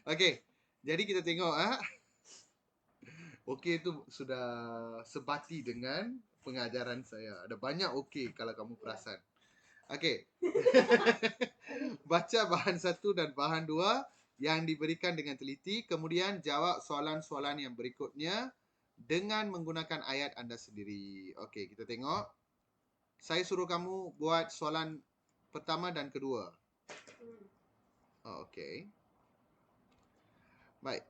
Okey, jadi kita tengok okey itu sudah sebati dengan pengajaran saya. Ada banyak okey kalau kamu perasan. Okey. Baca bahan satu dan bahan dua yang diberikan dengan teliti, kemudian jawab soalan-soalan yang berikutnya dengan menggunakan ayat anda sendiri. Okey, kita tengok. Saya suruh kamu buat soalan pertama dan kedua. Oh, okey. Baik.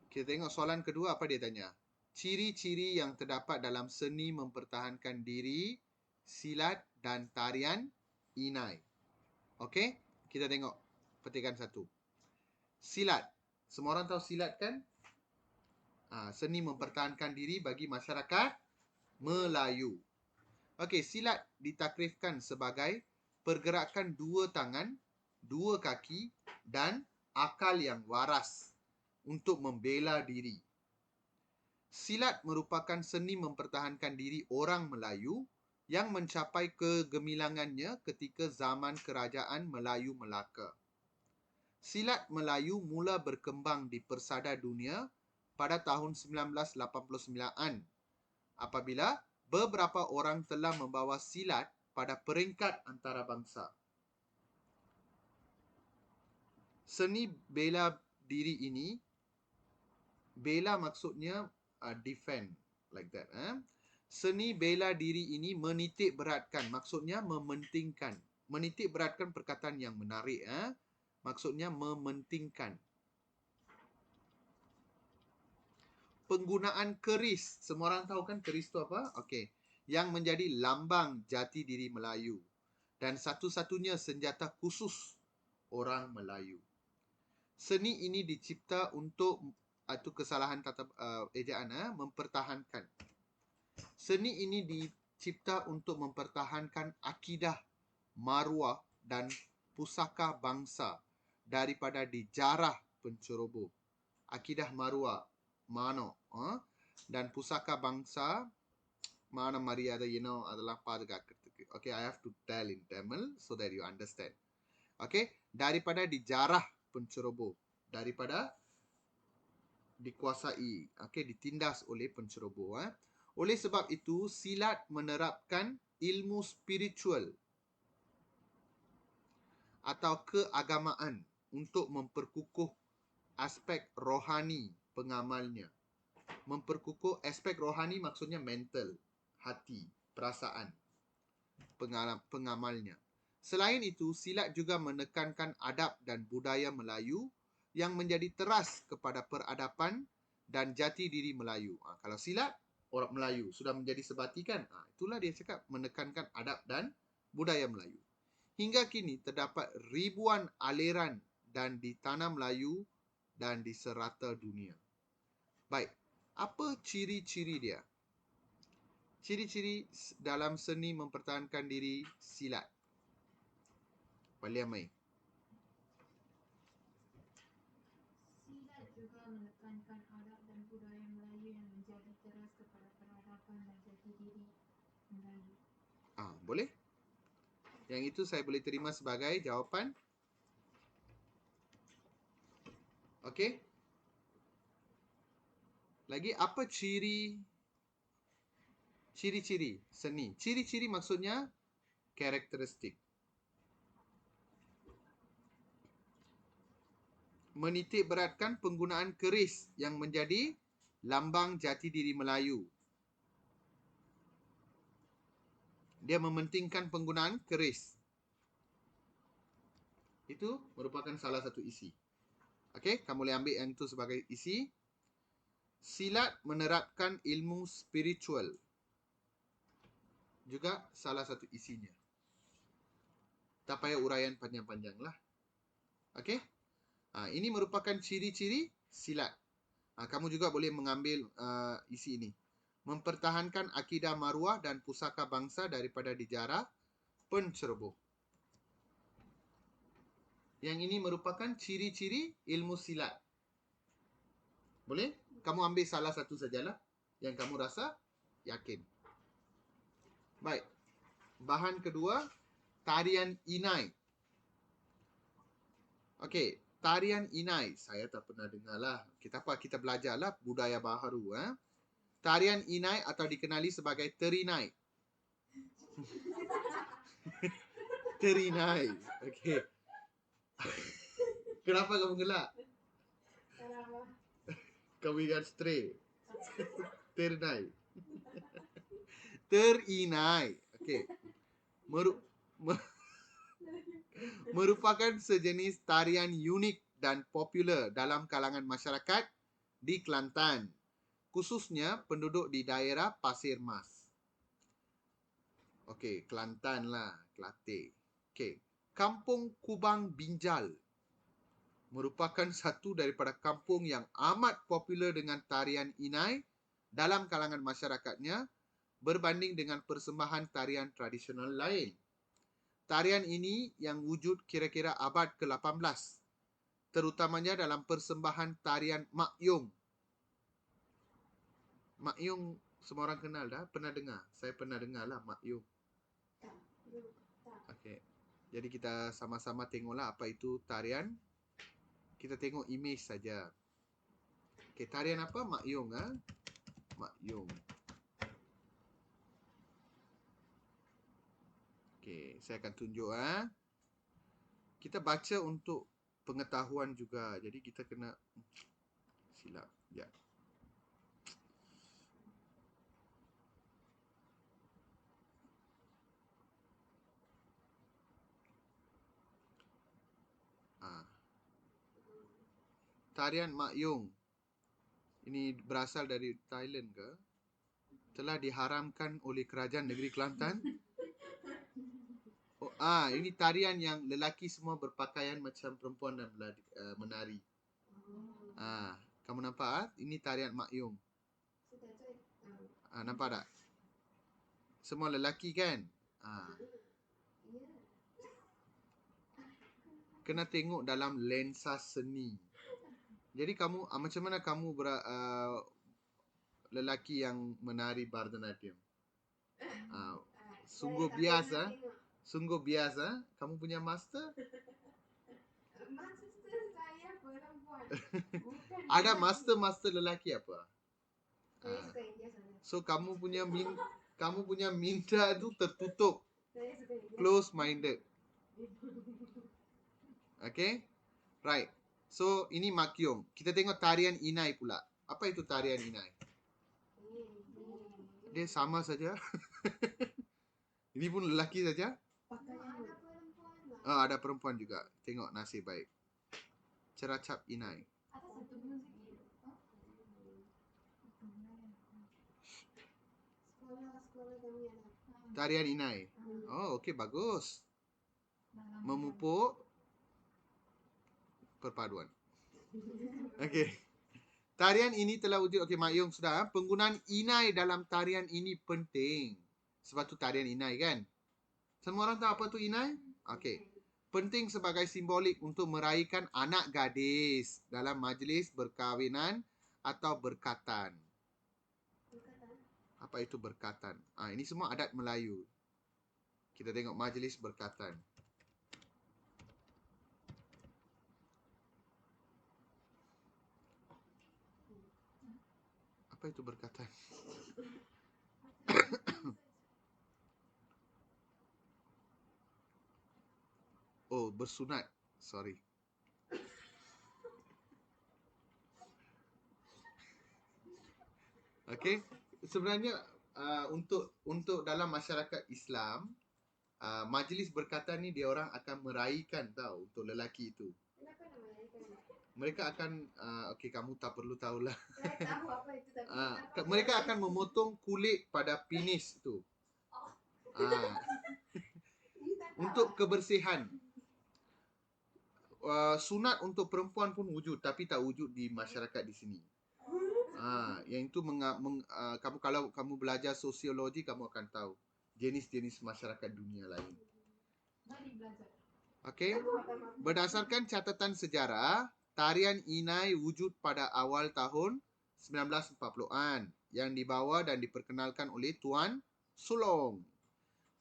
Kita tengok soalan kedua apa dia tanya. Ciri-ciri yang terdapat dalam seni mempertahankan diri, silat dan tarian inai. Okey, kita tengok petikan satu. Silat. Semua orang tahu silat kan? Seni mempertahankan diri bagi masyarakat Melayu. Okey, silat ditakrifkan sebagai pergerakan dua tangan, dua kaki dan akal yang waras untuk membela diri. Silat merupakan seni mempertahankan diri orang Melayu yang mencapai kegemilangannya ketika zaman kerajaan Melayu Melaka. Silat Melayu mula berkembang di persada dunia pada tahun 1989 apabila beberapa orang telah membawa silat pada peringkat antarabangsa. Seni bela diri ini, bela maksudnya defend, like that. Seni bela diri ini menitik beratkan, maksudnya mementingkan. Menitik beratkan perkataan yang menarik. Maksudnya mementingkan. Penggunaan keris. Semua orang tahu kan keris itu apa? Okey. Yang menjadi lambang jati diri Melayu. Dan satu-satunya senjata khusus orang Melayu. Seni ini dicipta untuk, itu kesalahan kata ejaan, mempertahankan. Seni ini dicipta untuk mempertahankan akidah, maruah dan pusaka bangsa daripada dijarah penceroboh. Akidah maruah, mano, dan pusaka bangsa, mana மரியாதை இனம் அதெல்லாம் பாதுகாக்கிறதுக்கு. Okay, I have to tell in Tamil so that you understand. Okay, daripada dijarah penceroboh, daripada dikuasai, okay, ditindas oleh penceroboh. Oleh sebab itu, silat menerapkan ilmu spiritual atau keagamaan untuk memperkukuh aspek rohani pengamalnya. Memperkukuh aspek rohani maksudnya mental, hati, perasaan pengamalnya. Selain itu, silat juga menekankan adab dan budaya Melayu yang menjadi teras kepada peradaban dan jati diri Melayu. Kalau silat, orang Melayu sudah menjadi sebati kan? Itulah dia cakap menekankan adab dan budaya Melayu. Hingga kini terdapat ribuan aliran dan di tanah Melayu dan di serata dunia. Baik, apa ciri-ciri dia? Ciri-ciri dalam seni mempertahankan diri silat. Boleh mai. Silat juga menekankan adab dan budaya Melayu yang menjadi teras kepada peradaban dan jati diri Melayu. Boleh? Yang itu saya boleh terima sebagai jawapan. Okey. Lagi apa ciri-ciri seni? Ciri-ciri maksudnya karakteristik. Menitik beratkan penggunaan keris yang menjadi lambang jati diri Melayu. Dia mementingkan penggunaan keris. Itu merupakan salah satu isi. Okey, kamu boleh ambil yang itu sebagai isi. Silat menerapkan ilmu spiritual. Juga salah satu isinya. Tak payah uraian panjang-panjang lah. Okey? Ini merupakan ciri-ciri silat. Kamu juga boleh mengambil isi ini. Mempertahankan akidah maruah dan pusaka bangsa daripada dijarah penceroboh. Yang ini merupakan ciri-ciri ilmu silat. Boleh? Kamu ambil salah satu sajalah yang kamu rasa yakin. Baik. Bahan kedua, tarian inai. Okey, tarian inai. Saya tak pernah dengar lah. Kita apa? Kita belajarlah budaya baharu. Tarian inai atau dikenali sebagai terinai. Terinai. Okey. Kenapa kamu gelak? Kenapa? Kamu ingat stray. Terinai. Terinai. Okey. Merupakan sejenis tarian unik dan popular dalam kalangan masyarakat di Kelantan, khususnya penduduk di daerah Pasir Mas. Okey, Kelantan lah, Kelate. Okey, Kampung Kubang Binjal merupakan satu daripada kampung yang amat popular dengan tarian inai dalam kalangan masyarakatnya berbanding dengan persembahan tarian tradisional lain. Tarian ini yang wujud kira-kira abad ke-18, terutamanya dalam persembahan tarian Mak Yong. Mak Yong semua orang kenal dah, pernah dengar? Saya pernah dengar lah Mak Yong. Okey. Jadi kita sama-sama tengoklah apa itu tarian. Kita tengok image saja. Okey, tarian apa? Mak Yong Mak Yong. Okey, saya akan tunjuk Kita baca untuk pengetahuan juga. Jadi kita kena silap. Ya. Tarian Mak Yong. Ini berasal dari Thailand ke? Telah diharamkan oleh kerajaan negeri Kelantan. Ini tarian yang lelaki semua berpakaian macam perempuan dan menari. Kamu nampak Ini tarian Mak Yong. Nampak tak? Semua lelaki kan? Kena tengok dalam lensa seni. Jadi kamu macam mana kamu lelaki yang menari Bharatanatyam? Sungguh biasa. Sungguh biasa. Kamu punya master? Master saya perempuan. Ada master lelaki apa? Saya suka India saja. So kamu punya minda tu tertutup. Saya suka India. Close minded. Okay? Right. So ini Mak Yong. Kita tengok tarian inai pula. Apa itu tarian inai? Dia sama saja. Ini pun lelaki saja. Ada perempuan lah. Ada perempuan juga. Tengok nasib baik. Ceracap inai. Ada satu musik sekolah kami ada. Tarian inai. Oh, okey, bagus. Memupuk perpaduan. Okey. Tarian ini telah wujud. Okey, Mak Yong sudah. Penggunaan inai dalam tarian ini penting. Sebab tu tarian inai kan? Semua orang tahu apa tu inai? Okey. Penting sebagai simbolik untuk meraihkan anak gadis dalam majlis berkahwinan atau berkatan. Apa itu berkatan? Ini semua adat Melayu. Kita tengok majlis berkatan. Apa itu berkatan? Oh, bersunat. Sorry. Okey. Sebenarnya untuk dalam masyarakat Islam, majlis berkatan ni dia orang akan meraihkan tahu untuk lelaki itu. Kenapa nak meraihkan? Mereka akan okey, kamu tak perlu tahulah. Saya tahu apa itu tapi Mereka akan memotong kulit pada penis tu. Untuk kebersihan. Sunat untuk perempuan pun wujud tapi tak wujud di masyarakat di sini. Yang itu kalau kamu belajar sosiologi kamu akan tahu jenis-jenis masyarakat dunia lain. Mari belajar. Okey. Berdasarkan catatan sejarah, tarian inai wujud pada awal tahun 1940-an yang dibawa dan diperkenalkan oleh Tuan Sulong.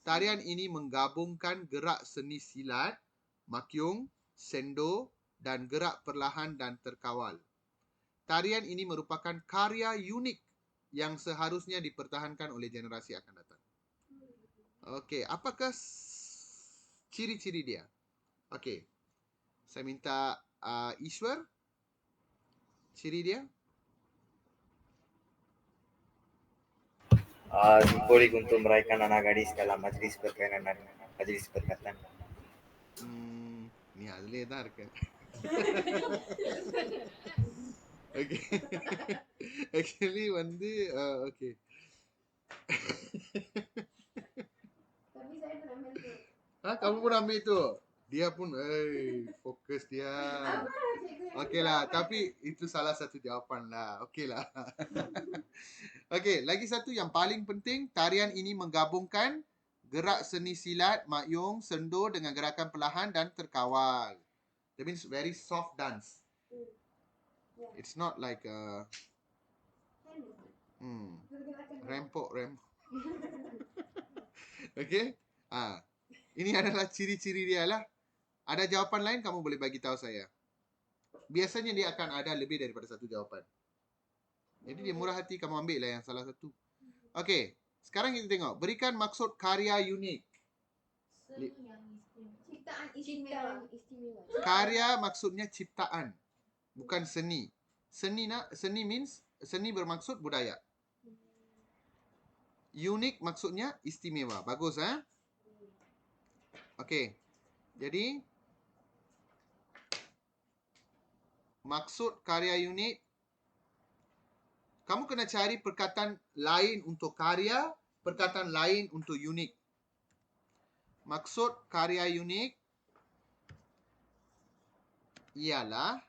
Tarian ini menggabungkan gerak seni silat, makyong, sendo dan gerak perlahan dan terkawal. Tarian ini merupakan karya unik yang seharusnya dipertahankan oleh generasi akan datang. Okey, apakah ciri-ciri dia? Okey. Saya minta Ishwar, ciri dia. Simbolik untuk meraihkan anak gadis dalam majlis perkahwinan dan majlis perkatan. Ni அதுலயே தான் இருக்கு. Okay. Actually வந்து okay. Tapi saya pernah ambil tu. Kamu pun ambil tu. Dia pun fokus dia. Okey lah, tapi itu salah satu jawapan lah. Okey lah. Okey, lagi satu yang paling penting, tarian ini menggabungkan gerak seni silat, makyung, sendur dengan gerakan perlahan dan terkawal. That means very soft dance. It's not like rempok. Okey. Ini adalah ciri-ciri dia lah. Ada jawapan lain kamu boleh bagi tahu saya. Biasanya dia akan ada lebih daripada satu jawapan. Jadi dia murah hati, kamu ambil lah yang salah satu. Okey. Sekarang kita tengok. Berikan maksud karya unik. Seni yang istimewa. Ciptaan istimewa. Karya maksudnya ciptaan. Bukan seni. Seni means, seni bermaksud budaya. Unik maksudnya istimewa. Bagus, Okey. Jadi, maksud karya unik, kamu kena cari perkataan lain untuk karya, perkataan lain untuk unik. Maksud karya unik ialah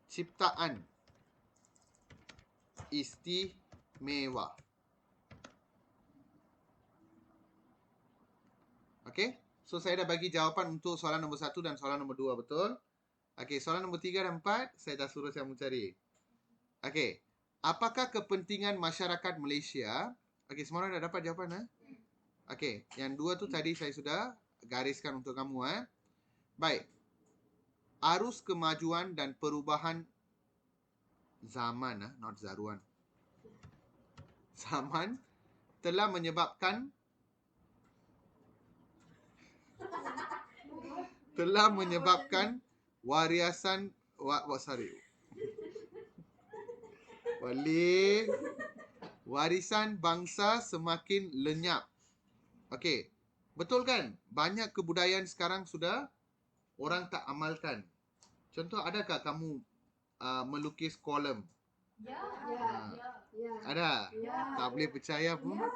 ciptaan istimewa. Okey? So, saya dah bagi jawapan untuk soalan nombor 1 dan soalan nombor 2, betul? Okey, soalan nombor 3 dan 4, saya dah suruh saya mencari. Okey. Apakah kepentingan masyarakat Malaysia? Okey, semua orang dah dapat jawapan, Okey, yang 2 tu tadi saya sudah gariskan untuk kamu, Baik. Arus kemajuan dan perubahan zaman, not zaruan. Zaman telah menyebabkan warisan bangsa semakin lenyap. Okey. Betul kan? Banyak kebudayaan sekarang sudah orang tak amalkan. Contoh, adakah kamu melukis kolom? Ya. Ada? Ya. Tak boleh percaya pun. Ya.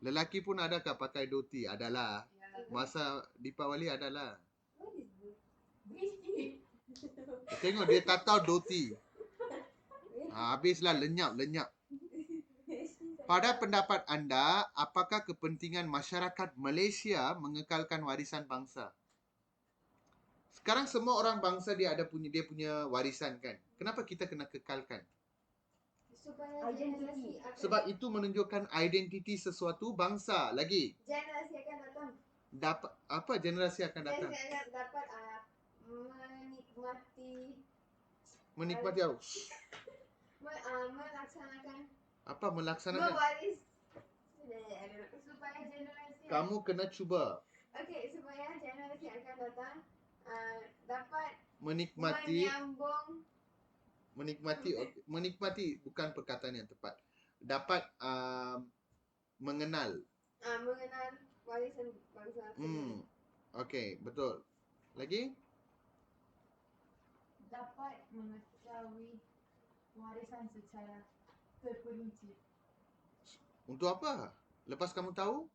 Lelaki pun adakah pakai dhoti? Adalah. Masa Deepavali adalah. Tengok dia tak tahu dhoti. Habislah lenyap. Pada pendapat anda, apakah kepentingan masyarakat Malaysia mengekalkan warisan bangsa? Sekarang semua orang bangsa dia punya warisan kan. Kenapa kita kena kekalkan? Supaya generasi Sebab itu menunjukkan identiti sesuatu bangsa. Lagi. generasi akan datang. Dapat apa generasi akan datang? Generasi akan dapat Menikmati apa? melaksanakan Melaksanakan? mewaris supaya generasi Kamu kena cuba supaya generasi akan datang dapat menikmati. menyambung Menikmati bukan perkataan yang tepat. Dapat mengenal. warisan bangsa. Okey, betul. Lagi? Dapat mengetahui warisan secara terperinci. Untuk apa? Lepas kamu tahu,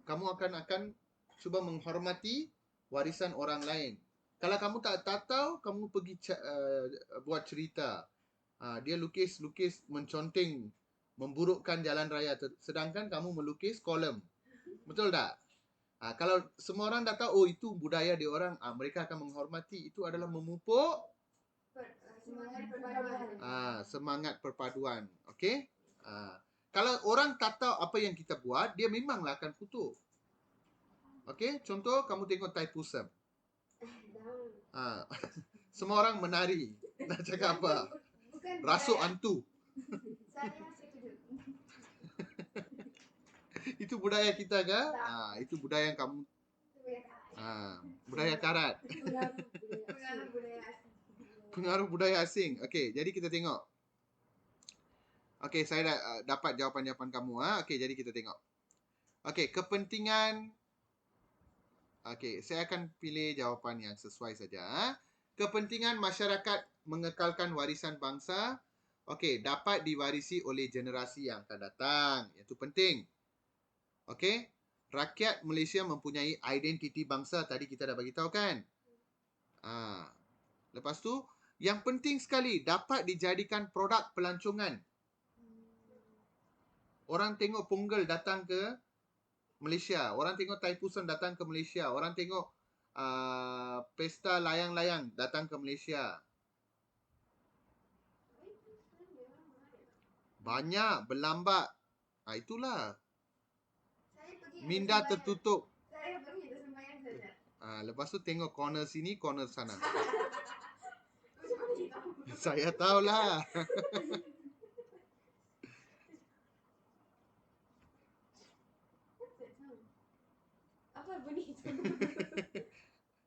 kamu akan cuba menghormati warisan orang lain. Kalau kamu tak tahu, kamu pergi buat cerita. Dia lukis menconteng, memburukkan jalan raya. Sedangkan kamu melukis kolom. Betul tak? Kalau semua orang dah tahu, itu budaya dia orang, mereka akan menghormati. Itu adalah memupuk Semangat perpaduan. semangat perpaduan. Okey? Kalau orang tak tahu apa apa yang kita buat, dia memanglah akan kutuk. Okey, contoh kamu tengok Thai Pusam. Semua orang menari. Nak cakap apa? Bukan Rasuk budaya. hantu. Saya setuju. Itu budaya kita ke? Tak. Itu budaya yang kamu budaya karat. Pengaruh budaya asing. Pengaruh budaya asing. Okey, jadi kita tengok. Okey, saya dah dapat jawapan-jawapan kamu. Okey, jadi kita tengok. Okey, kepentingan. Okey, saya akan pilih jawapan yang sesuai saja. Kepentingan masyarakat mengekalkan warisan bangsa. Okey, dapat diwarisi oleh generasi yang akan datang. Itu penting. Okey, rakyat Malaysia mempunyai identiti bangsa. Tadi kita dah bagi tahu kan? Lepas tu, yang penting sekali dapat dijadikan produk pelancongan. Orang tengok Pongal datang ke Malaysia. Orang tengok Taipusan datang ke Malaysia. Orang tengok pesta layang-layang datang ke Malaysia. Banyak berlambat. Itulah. Saya pergi Minda bersembahyang. tertutup. Saya pergi bersembahyang saja. Lepas tu tengok corner sini, corner sana. Macam mana dia tahu? Saya tahulah. Apa bunyi itu?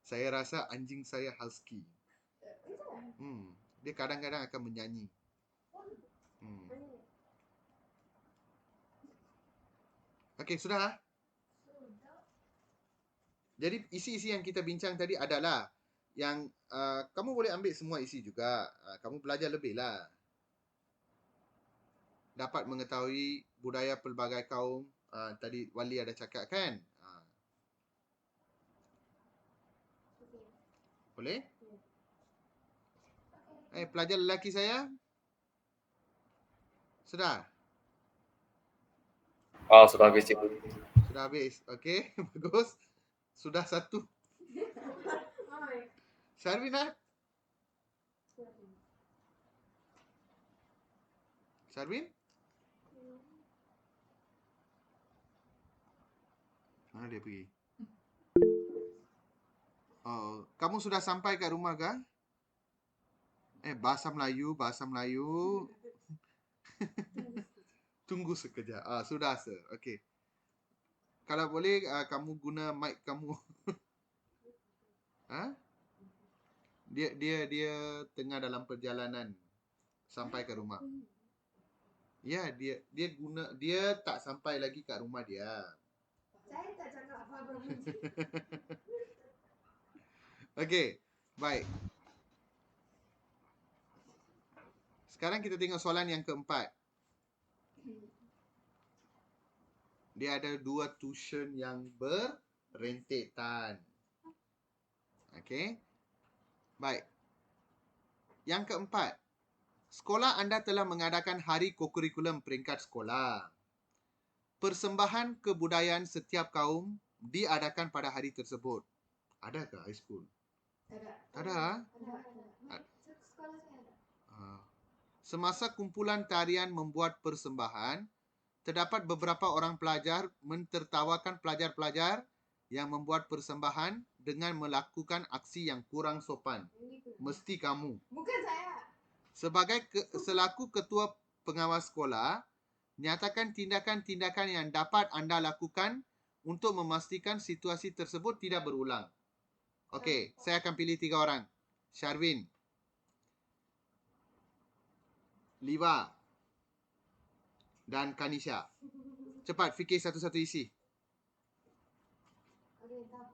Saya rasa anjing saya husky. Dia kadang-kadang akan menyanyi. Okey, sudah. Jadi isi-isi yang kita bincang tadi adalah yang kamu boleh ambil semua isi juga. Kamu belajar lebih lah. Dapat mengetahui budaya pelbagai kaum. Tadi Wali ada cakap kan? Boleh? Pelajar lelaki saya? Sudah? Sudah habis, Cikgu. Sudah habis. Okey, bagus. Sudah satu. Syarwin? Syarwin? Mana dia pergi? Kamu sudah sampai kat rumah ke? Bahasa Melayu. Tunggu sekejap. Sudah, sir. Okey. Kalau boleh, kamu guna mic kamu. Dia tengah dalam perjalanan sampai ke rumah. Ya, dia tak sampai lagi kat rumah dia. Saya tak cakap apa-apa pun. Okey, baik. Sekarang kita tengok soalan yang keempat. Dia ada dua tuition yang berrentetan. Okey. Baik. Yang keempat. Sekolah anda telah mengadakan hari kokurikulum peringkat sekolah. Persembahan kebudayaan setiap kaum diadakan pada hari tersebut. Adakah high school? Tak Ada? Sekolah saya ada. Semasa kumpulan tarian membuat persembahan, terdapat beberapa orang pelajar mentertawakan pelajar-pelajar yang membuat persembahan dengan melakukan aksi yang kurang sopan. Mesti kamu. Bukan saya. Selaku ketua pengawas sekolah, nyatakan tindakan-tindakan yang dapat anda lakukan untuk memastikan situasi tersebut tidak berulang. Okey, saya akan pilih 3 orang. Syarwin, Liva dan Kanisha. Cepat fikir satu-satu isi. Okey, tak.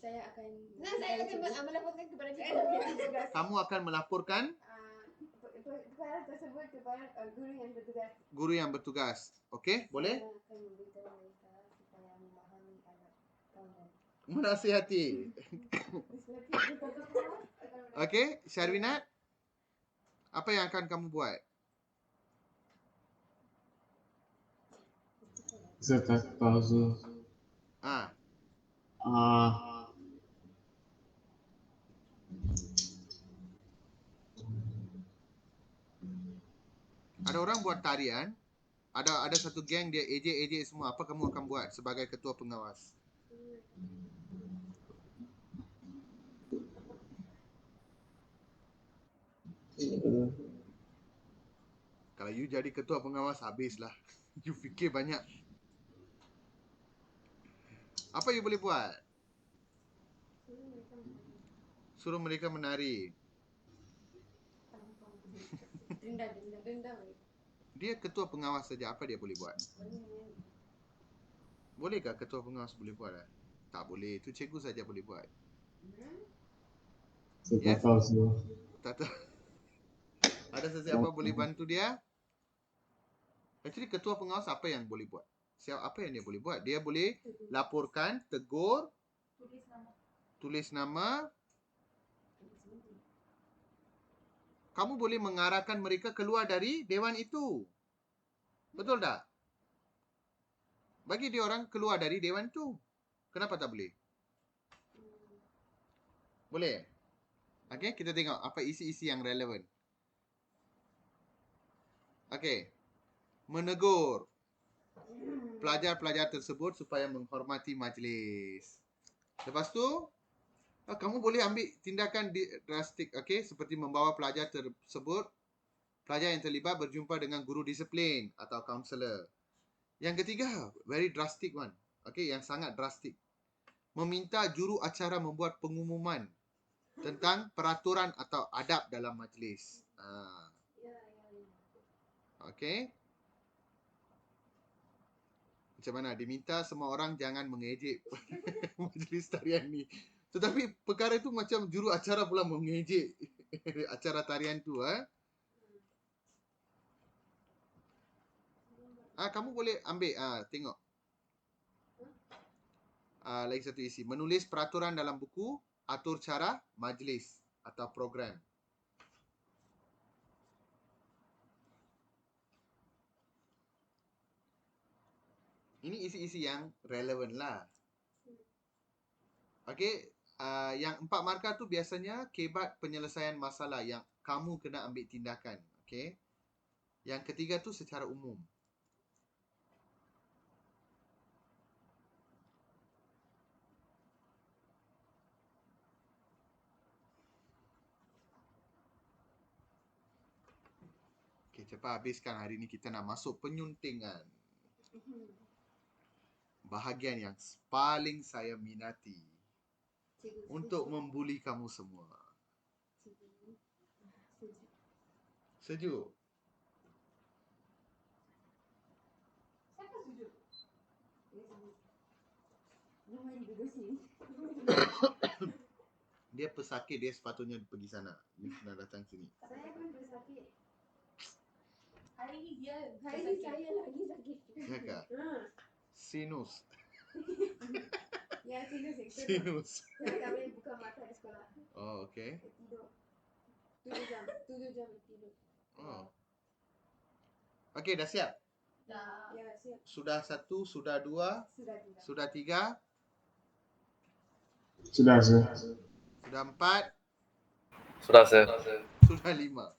Saya akan melaporkan kepada cikgu. Kamu akan melaporkan Perkara tersebut kepada guru yang bertugas. Okey, boleh? Saya akan memberitahu mereka supaya memahami adat kaum. Menasihati. Okey, Syarwinat, apa yang akan kamu buat? Saya tak tahu. Ada orang buat tarian, Ada satu geng dia ejek semua. Apa kamu akan buat sebagai ketua pengawas? Kalau you jadi ketua pengawas, habislah. You fikir banyak. Apa you boleh buat? Suruh mereka menari. Dendam. Dia ketua pengawas saja. Apa dia boleh buat? Bolehkah ketua pengawas boleh buat? Tak boleh. Itu cikgu saja boleh buat. Saya Yes? tak tahu semua. Tak tahu. Ada sesiapa boleh bantu dia? Actually ketua pengawas apa yang boleh buat? Apa yang dia boleh buat? Dia boleh laporkan, tegur, tulis nama. Kamu boleh mengarahkan mereka keluar dari dewan itu. Betul tak? Bagi dia orang keluar dari dewan itu. Kenapa tak boleh? Boleh? Okey, kita tengok apa isi-isi yang relevan. Okey. Menegur pelajar-pelajar tersebut supaya menghormati majlis. Lepas tu, kamu boleh ambil tindakan drastik, okey, seperti membawa pelajar tersebut, pelajar yang terlibat berjumpa dengan guru disiplin atau kaunselor. Yang ketiga, very drastic one. Okey, yang sangat drastik. Meminta juru acara membuat pengumuman tentang peraturan atau adab dalam majlis. Okey. Macam mana? Diminta semua orang jangan mengejek majlis tarian ni. Tetapi perkara itu macam juru acara pula mengejek acara tarian tu. Kamu boleh ambil, tengok. Lagi satu isi. Menulis peraturan dalam buku, atur cara majlis atau program. Ini isi-isi yang relevan lah. Okey, yang 4 markah tu biasanya kebat penyelesaian masalah yang kamu kena ambil tindakan. Okey. Yang ketiga tu secara umum. Okey, cepat habiskan. Hari ni kita nak masuk penyuntingan. Bahagian yang paling saya minati. Untuk membuli kamu semua. Sejuk? Siapa sejuk? Dia pesakit, dia sepatutnya pergi sana. Dia kena datang sini. Saya pun bersakit. Hari ni dia Hari ni saya lagi sakit. Ya kah? Sinus. Ya, sinus sektor. Sinus. Saya tak boleh buka mata di sekolah. Oh, okey. Tidur. 7 jam tidur. Oh. Okey, dah siap? dah. Ya, siap. Sudah 1, sudah 2, Sudah sudah 3, tidak. Sudah, sir. sudah 4, Sudah, sir. sudah 5.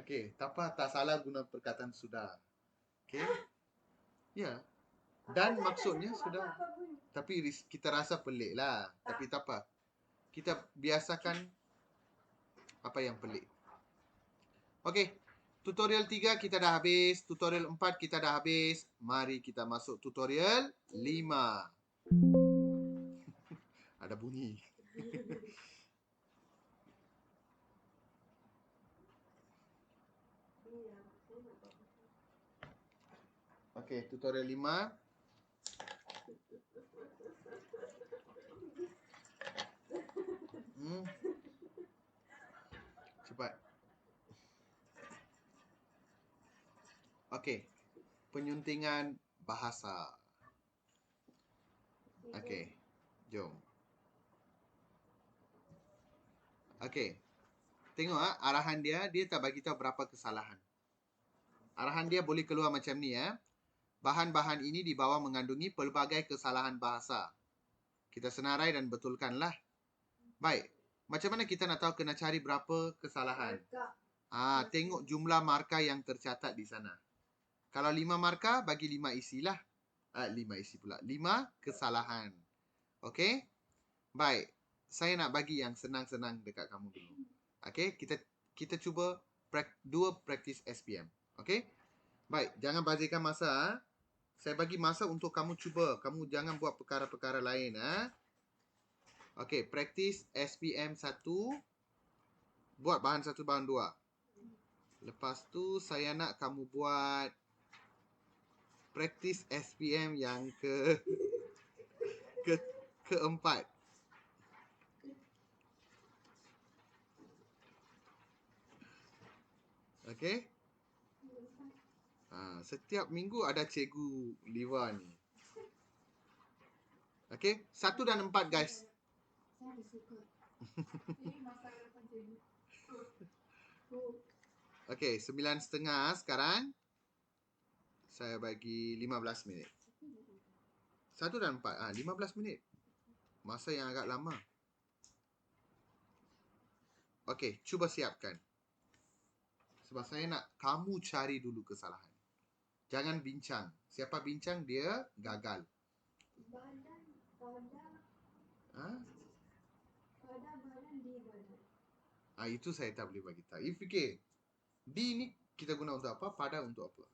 Okey, tak apa, tak salah guna perkataan sudah. Okey? Ya. Dan maksudnya sudah. Tapi kita rasa pelik lah. Tapi tak apa. Kita biasakan apa yang pelik. Okey. Tutorial 3 kita dah habis. Tutorial 4 kita dah habis. Mari kita masuk tutorial 5. Ada bunyi. Okey, tutorial 5. Cepat. Okey. Penyuntingan bahasa. Okey. Jom. Okey. Tengok arahan dia tak bagi tahu berapa kesalahan. Arahan dia boleh keluar macam ni Bahan-bahan ini di bawah mengandungi pelbagai kesalahan bahasa. Kita senarai dan betulkanlah. Baik. Macam mana kita nak tahu kena cari berapa kesalahan? Tengok jumlah markah yang tercatat di sana. Kalau 5 markah, bagi 5 isilah. 5 isi pula. 5 kesalahan. Okey? Baik. Saya nak bagi yang senang-senang dekat kamu dulu. Okey? Kita cuba dua praktis SPM. Okey? Baik. Jangan bazirkan masa. Saya bagi masa untuk kamu cuba. Kamu jangan buat perkara-perkara lain. Okey. Praktis SPM 1. Buat bahan 1, bahan 2. Lepas tu, saya nak kamu buat praktis SPM yang keempat. Okey? Setiap minggu ada cikgu Liva ni. Okey? 1 dan 4 guys. Saya ada suka. Ini masalah depan cikgu. Okey, 9.30 sekarang. Saya bagi 15 minit. 1 dan 4. 15 minit. Masa yang agak lama. Okey, cuba siapkan. Sebab saya nak kamu cari dulu kesalahan. Jangan bincang. Siapa bincang, dia gagal. Badan, di badan. Itu saya tak boleh bagi tahu. You fikir, di ni kita guna untuk apa? Pada untuk apa?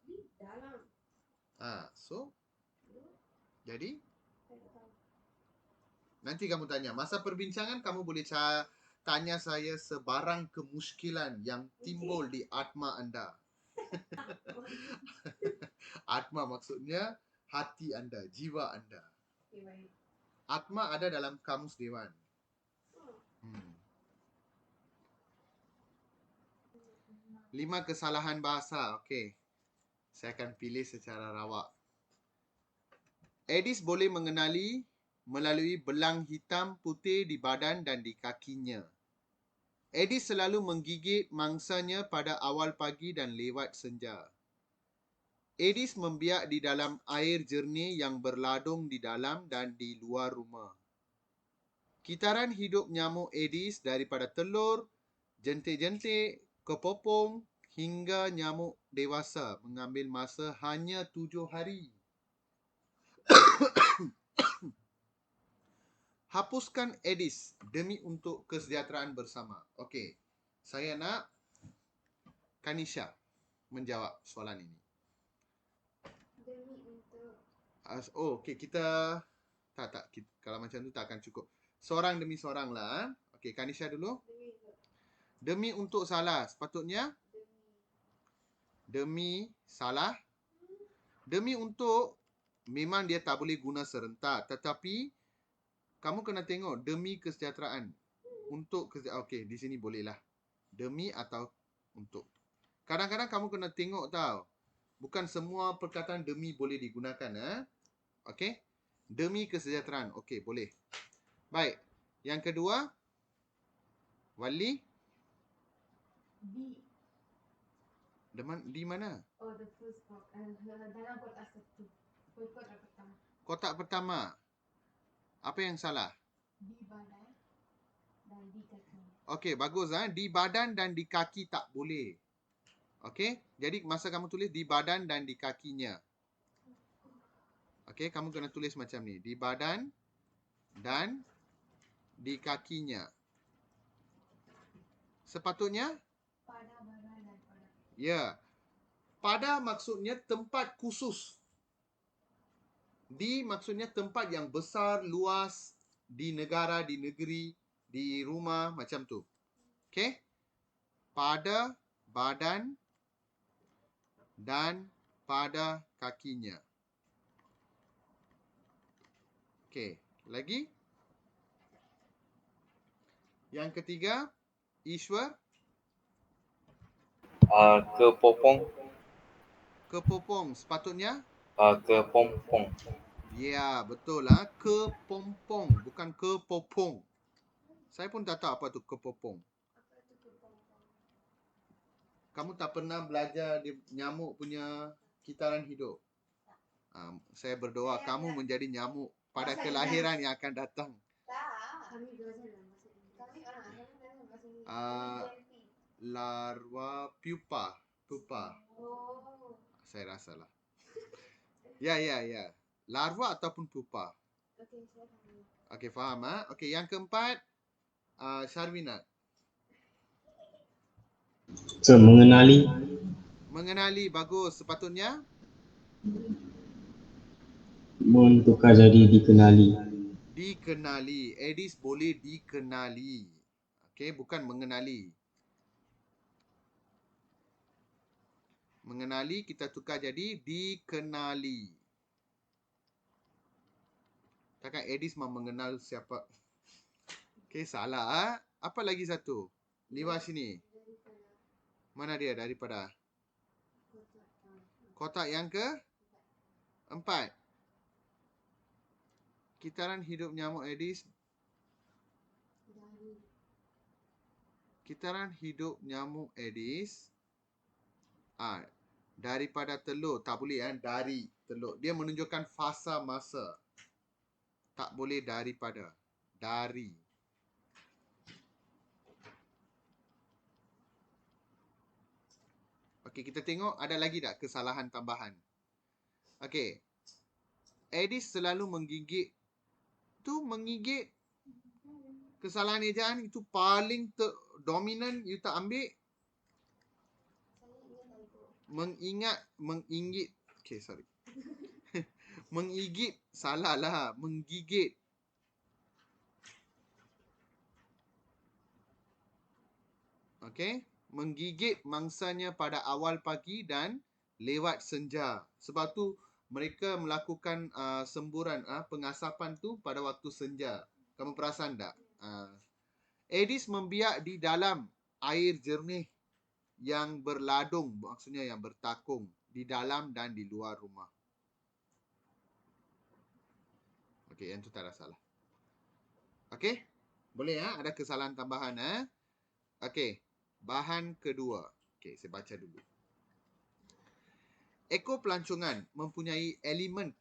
Di dalam. So, jadi Saya tak tahu. nanti kamu tanya. Masa perbincangan, kamu boleh tanya saya sebarang kemuskilan yang timbul di atma anda. Atma maksudnya hati anda, jiwa anda. Okay, baik. Atma ada dalam kamus Dewan. 5 kesalahan bahasa. Okey. Saya akan pilih secara rawak. Edis boleh mengenali melalui belang hitam putih di badan dan di kakinya. Edis selalu menggigit mangsanya pada awal pagi dan lewat senja. Edis membiak di dalam air jernih yang berladung di dalam dan di luar rumah. Kitaran hidup nyamuk Edis daripada telur, jentik-jentik, kepopong hingga nyamuk dewasa mengambil masa hanya 7 hari. Hapuskan Edis demi untuk kesejahteraan bersama. Okey. Saya nak Kanisha menjawab soalan ini. Demi untuk Okey, kita tak kalau macam tu tak akan cukup. Seorang demi seorang lah. Okey, Kanisha dulu. Demi untuk salah. Sepatutnya demi salah. Demi untuk memang dia tak boleh guna serentak, tetapi kamu kena tengok demi kesejahteraan. Untuk okey, di sini bolehlah. Demi atau untuk. Kadang-kadang kamu kena tengok tau. Bukan semua perkataan demi boleh digunakan. Okey. Demi kesejahteraan. Okey, boleh. Baik. Yang kedua. Wali. Di mana? Oh, the first box. Dalam kotak satu. Kotak pertama. Kotak pertama. Apa yang salah? Di badan dan di kaki. Okey, bagus. Di badan dan di kaki tak boleh. Okey. Jadi masa kamu tulis di badan dan di kakinya. Okey, kamu kena tulis macam ni. Di badan dan di kakinya. Sepatutnya? Pada badan dan pada. Ya. Pada maksudnya tempat khusus. Di maksudnya tempat yang besar, luas, di negara, di negeri, di rumah, macam tu. Okey? Pada badan dan pada kakinya. Okey, lagi? Yang ketiga, Ishwar. Kepopong. Kepopong. Sepatutnya? Kepompong. Ya, betul lah. Kepompong, bukan kepopong. Saya pun tak tahu apa tu kepopong. apa itu kepompong? Kamu tak pernah belajar nyamuk punya kitaran hidup? Saya berdoa kamu menjadi nyamuk pada kelahiran yang akan datang. Tak. Kami belajar dalam bahasa Inggeris. Kami belajar bahasa Inggeris. Larva pupa. Oh. Saya rasa lah. Ya. Larva ataupun pupa. Okey, saya faham. Okey, faham ah. Okey, yang keempat, Syarwina. Sir, mengenali. Mengenali, bagus. Sepatutnya Mentukar jadi dikenali. dikenali. Aedes boleh dikenali. Okey, bukan mengenali. Mengenali kita tukar jadi dikenali. Takkan Aedes mau mengenal siapa? Okey, salah ah. Apa lagi satu? Liwa sini. Mana dia daripada? Kotak yang ke-4. Kitaran hidup nyamuk Aedes. Kitaran hidup nyamuk Aedes. Daripada telur. Tak boleh dari telur. Dia menunjukkan fasa masa. Tak boleh daripada. Dari. Okey, kita tengok ada lagi tak kesalahan tambahan. Okey. Aedes selalu menggigit. Tu menggigit. Kesalahan ejaan itu paling dominan you tak ambil. Menginggit. Okay, sorry. Menggigit. Salah lah. Menggigit. Okay. Menggigit mangsanya pada awal pagi dan lewat senja. Sebab tu mereka melakukan semburan pengasapan tu pada waktu senja. Kamu perasan tak? Aedes membiak di dalam air jernih yang berladung, maksudnya yang bertakung di dalam dan di luar rumah. Okey, yang tu tak ada salah. Okey? Boleh ada kesalahan tambahan Okey, bahan kedua. Okey, saya baca dulu. Ekopelancongan mempunyai elemen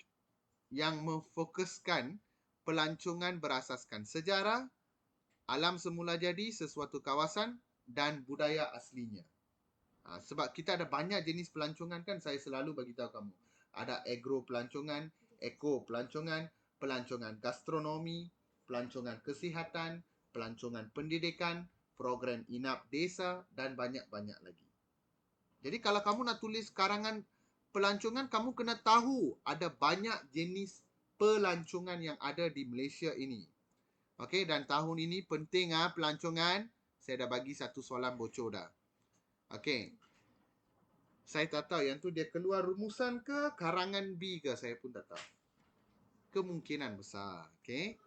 yang memfokuskan pelancongan berasaskan sejarah, alam semula jadi, sesuatu kawasan dan budaya aslinya. Sebab kita ada banyak jenis pelancongan kan, saya selalu bagi tahu kamu. Ada agro pelancongan, eko pelancongan, pelancongan gastronomi, pelancongan kesihatan, pelancongan pendidikan, program inap desa dan banyak-banyak lagi. Jadi kalau kamu nak tulis karangan pelancongan, kamu kena tahu ada banyak jenis pelancongan yang ada di Malaysia ini. Okey, dan tahun ini penting pelancongan. Saya dah bagi satu soalan bocor dah. Okey. Saya tak tahu yang tu dia keluar rumusan ke karangan B ke, saya pun tak tahu. Kemungkinan besar. Okey.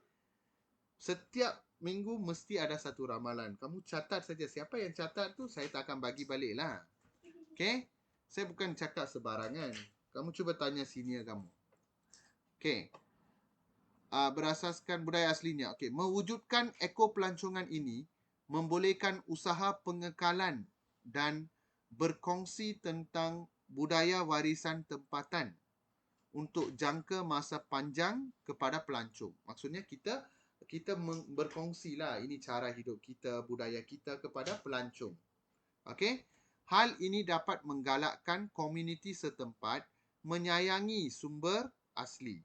Setiap minggu mesti ada satu ramalan. Kamu catat saja. Siapa yang catat tu saya tak akan bagi balik lah. Okey. Saya bukan cakap sebarangan. Kamu cuba tanya senior kamu. Okey. Berasaskan budaya aslinya. Okey, mewujudkan ekopelancongan ini membolehkan usaha pengekalan dan berkongsi tentang budaya warisan tempatan untuk jangka masa panjang kepada pelancong. Maksudnya kita berkongsilah ini cara hidup kita, budaya kita kepada pelancong. Okey? Hal ini dapat menggalakkan komuniti setempat menyayangi sumber asli.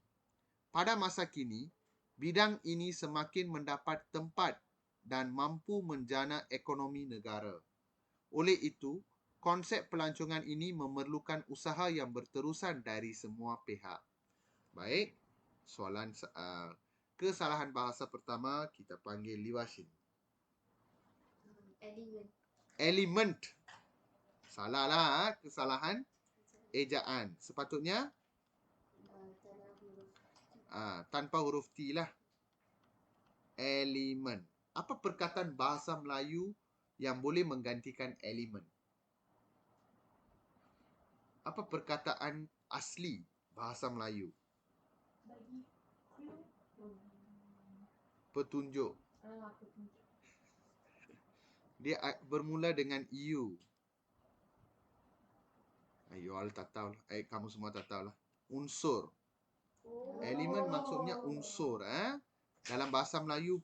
Pada masa kini, bidang ini semakin mendapat tempat dan mampu menjana ekonomi negara. Oleh itu, konsep pelancongan ini memerlukan usaha yang berterusan dari semua pihak. Baik, soalan kesalahan bahasa pertama kita panggil Liwashin. Element. Salah lah, kesalahan ejaan. Sepatutnya tanpa huruf T lah. Elemen. Apa perkataan bahasa Melayu yang boleh menggantikan elemen? Apa perkataan asli bahasa Melayu? Bagi clue. Petunjuk. Petunjuk. Dia bermula dengan EU. You all tak tahu lah. Kamu semua tak tahu lah. Unsur. Elemen maksudnya unsur. Dalam bahasa Melayu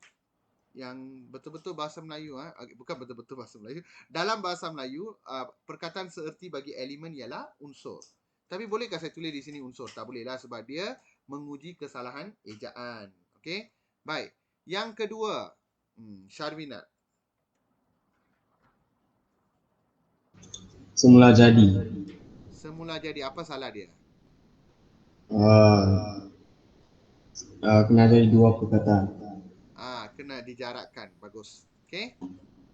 yang betul-betul bahasa Melayu. Bukan betul-betul bahasa Melayu. Dalam bahasa Melayu, perkataan seerti bagi elemen ialah unsur. Tapi bolehkah saya tulis di sini unsur? Tak boleh lah sebab dia menguji kesalahan ejaan. Okey? Baik. Yang kedua, Syarwina. Semula jadi. Semula jadi, apa salah dia? Kena jadi dua perkataan. Kena dijarakkan. Bagus. Okey?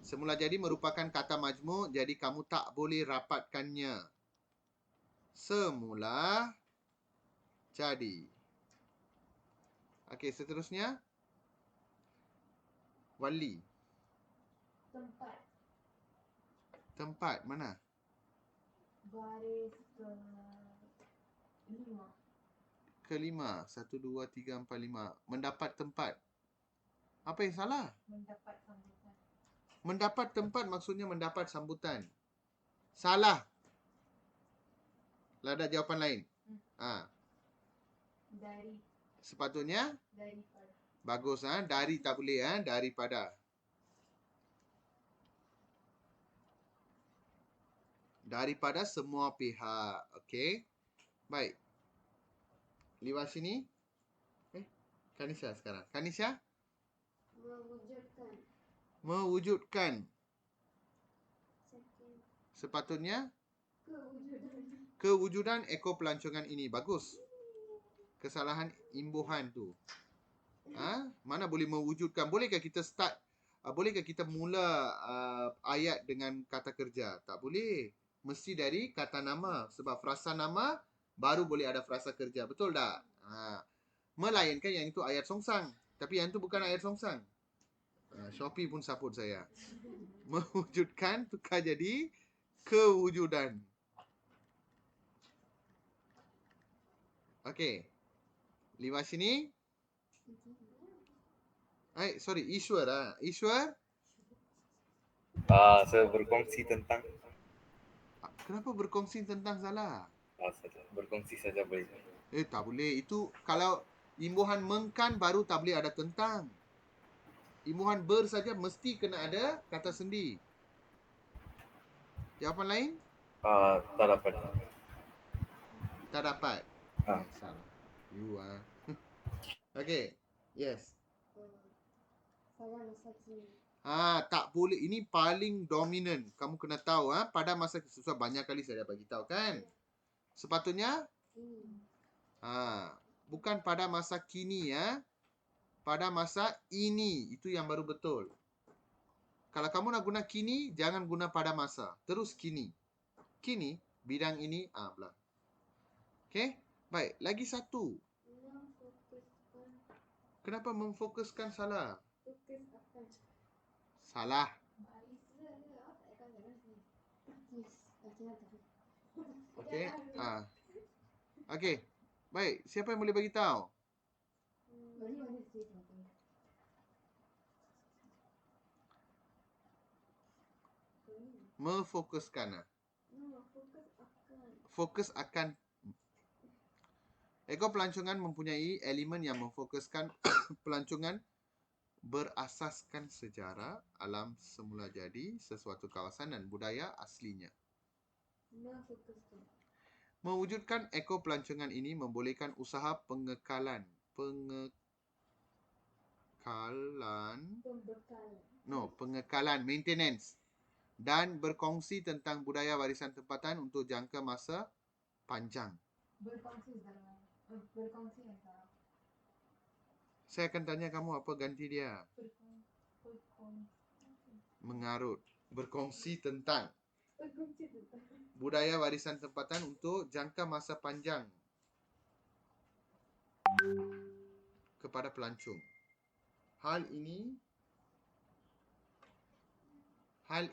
Semula jadi merupakan kata majmuk, jadi kamu tak boleh rapatkannya. Semula jadi. Okey, seterusnya. Wali. Tempat. Tempat mana? Baris ke-5. Kelima. 1, 2, 3, 4, 5. Mendapat tempat. Apa yang salah? Mendapat sambutan. Mendapat tempat maksudnya mendapat sambutan. Salah. Lah ada jawapan lain. Dari. Sepatutnya Daripada. bagus. Dari tak boleh. Daripada. Daripada semua pihak. Okey. Baik. Liwat sini. Kanisha sekarang. Kanisha? Mewujudkan. Mewujudkan. Second. Sepatutnya Kewujudan. kewujudan ekor pelancongan ini. Bagus. Kesalahan imbuhan tu. Mana boleh mewujudkan? Bolehkah kita start? Bolehkah kita mula ayat dengan kata kerja? Tak boleh. Mesti dari kata nama. Sebab frasa nama baru boleh ada frasa kerja. Betul tak? Melainkan yang itu ayat songsang. Tapi yang itu bukan ayat songsang. Shopee pun support saya. Mewujudkan tukar jadi kewujudan. Okey. Liwat sini. Sorry. Ishwar. Ishwar. Saya berkongsi tentang. Kenapa berkongsi tentang salah? Berkongsi saja boleh. Tak boleh. Itu kalau imbuhan mengkan baru tak boleh ada tentang. Imbuhan ber saja mesti kena ada kata sendi. Jawapan lain? Tak dapat. Tak dapat. Ah. Salah. You Okay. Yes. Pada masa kini. Tak boleh. Ini paling dominan. Kamu kena tahu. Pada masa susah banyak kali saya dah bagi tahu kan. Sepatutnya Ini. bukan pada masa kini pada masa ini. Itu yang baru betul. Kalau kamu nak guna kini, jangan guna pada masa. Terus kini. Kini, bidang ini, belah. Okay? Baik, lagi satu. Memfokuskan. Kenapa memfokuskan salah? Fokus akan. Salah. Okay. Okay. Baik, siapa yang boleh bagi tahu? Memfokuskan. Fokus akan. Ekor pelancongan mempunyai elemen yang memfokuskan pelancongan berasaskan sejarah, alam semula jadi, sesuatu kawasan dan budaya aslinya. Mewujudkan ekor pelancongan ini membolehkan usaha pembekalan, maintenance dan berkongsi tentang budaya warisan tempatan untuk jangka masa panjang. Berkongsi antara. Saya akan tanya kamu apa ganti dia. Mengarut. Berkongsi tentang budaya warisan tempatan untuk jangka masa panjang kepada pelancong. Hal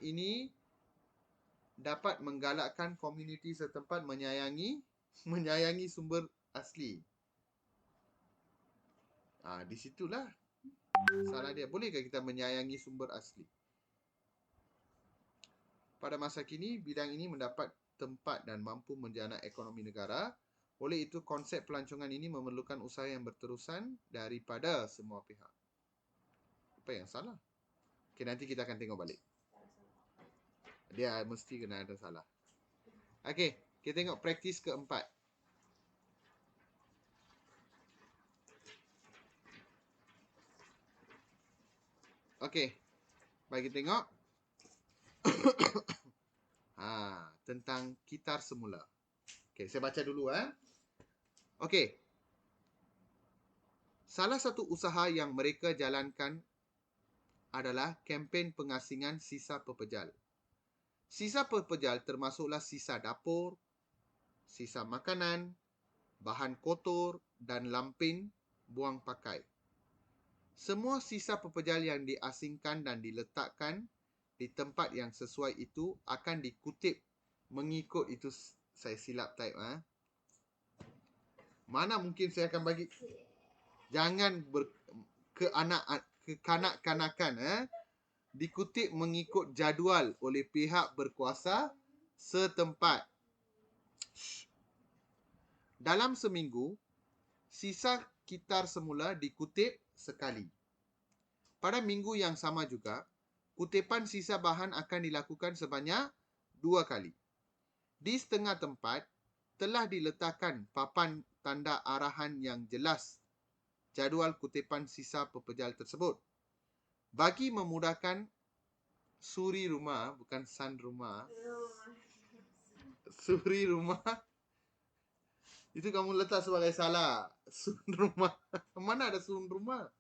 ini dapat menggalakkan komuniti setempat menyayangi sumber asli. Di situlah salah dia. Bolehkah kita menyayangi sumber asli? Pada masa kini, bidang ini mendapat tempat dan mampu menjana ekonomi negara. Oleh itu, konsep pelancongan ini memerlukan usaha yang berterusan daripada semua pihak. Apa yang salah? Okay, nanti kita akan tengok balik. Dia mesti kena ada salah. Okay. Kita tengok praktis keempat. Okey. Bagi tengok. Tentang kitar semula. Okey, saya baca dulu Okey. Salah satu usaha yang mereka jalankan adalah kempen pengasingan sisa pepejal. Sisa pepejal termasuklah sisa dapur, sisa makanan, bahan kotor dan lampin buang pakai. Semua sisa pepejal yang diasingkan dan diletakkan di tempat yang sesuai itu akan dikutip mengikut itu. Saya silap type Mana mungkin saya akan bagi. Jangan kekanak-kanakan dikutip mengikut jadual oleh pihak berkuasa setempat. Dalam seminggu, sisa kitar semula dikutip sekali. Pada minggu yang sama juga, kutipan sisa bahan akan dilakukan sebanyak 2 kali. Di setengah tempat, telah diletakkan papan tanda arahan yang jelas jadual kutipan sisa pepejal tersebut. Bagi memudahkan suri rumah, bukan san rumah. Suri rumah. Itu kamu letak sebagai salah. Sun rumah. Mana ada sun rumah?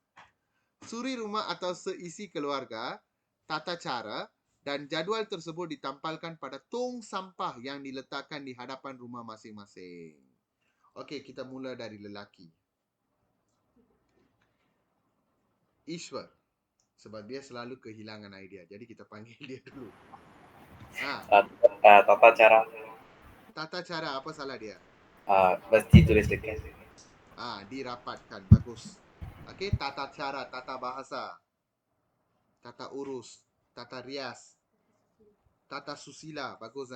Suri rumah atau seisi keluarga, tata cara dan jadual tersebut ditampalkan pada tong sampah yang diletakkan di hadapan rumah masing-masing. Okey, kita mula dari lelaki. Ishwar. Sebab dia selalu kehilangan idea. Jadi kita panggil dia dulu. Tata cara. Tata cara, apa salah dia? Mesti tulis dekat. Dirapatkan. Bagus. Okey, tata cara, tata bahasa, tata urus, tata rias, tata susila. Bagus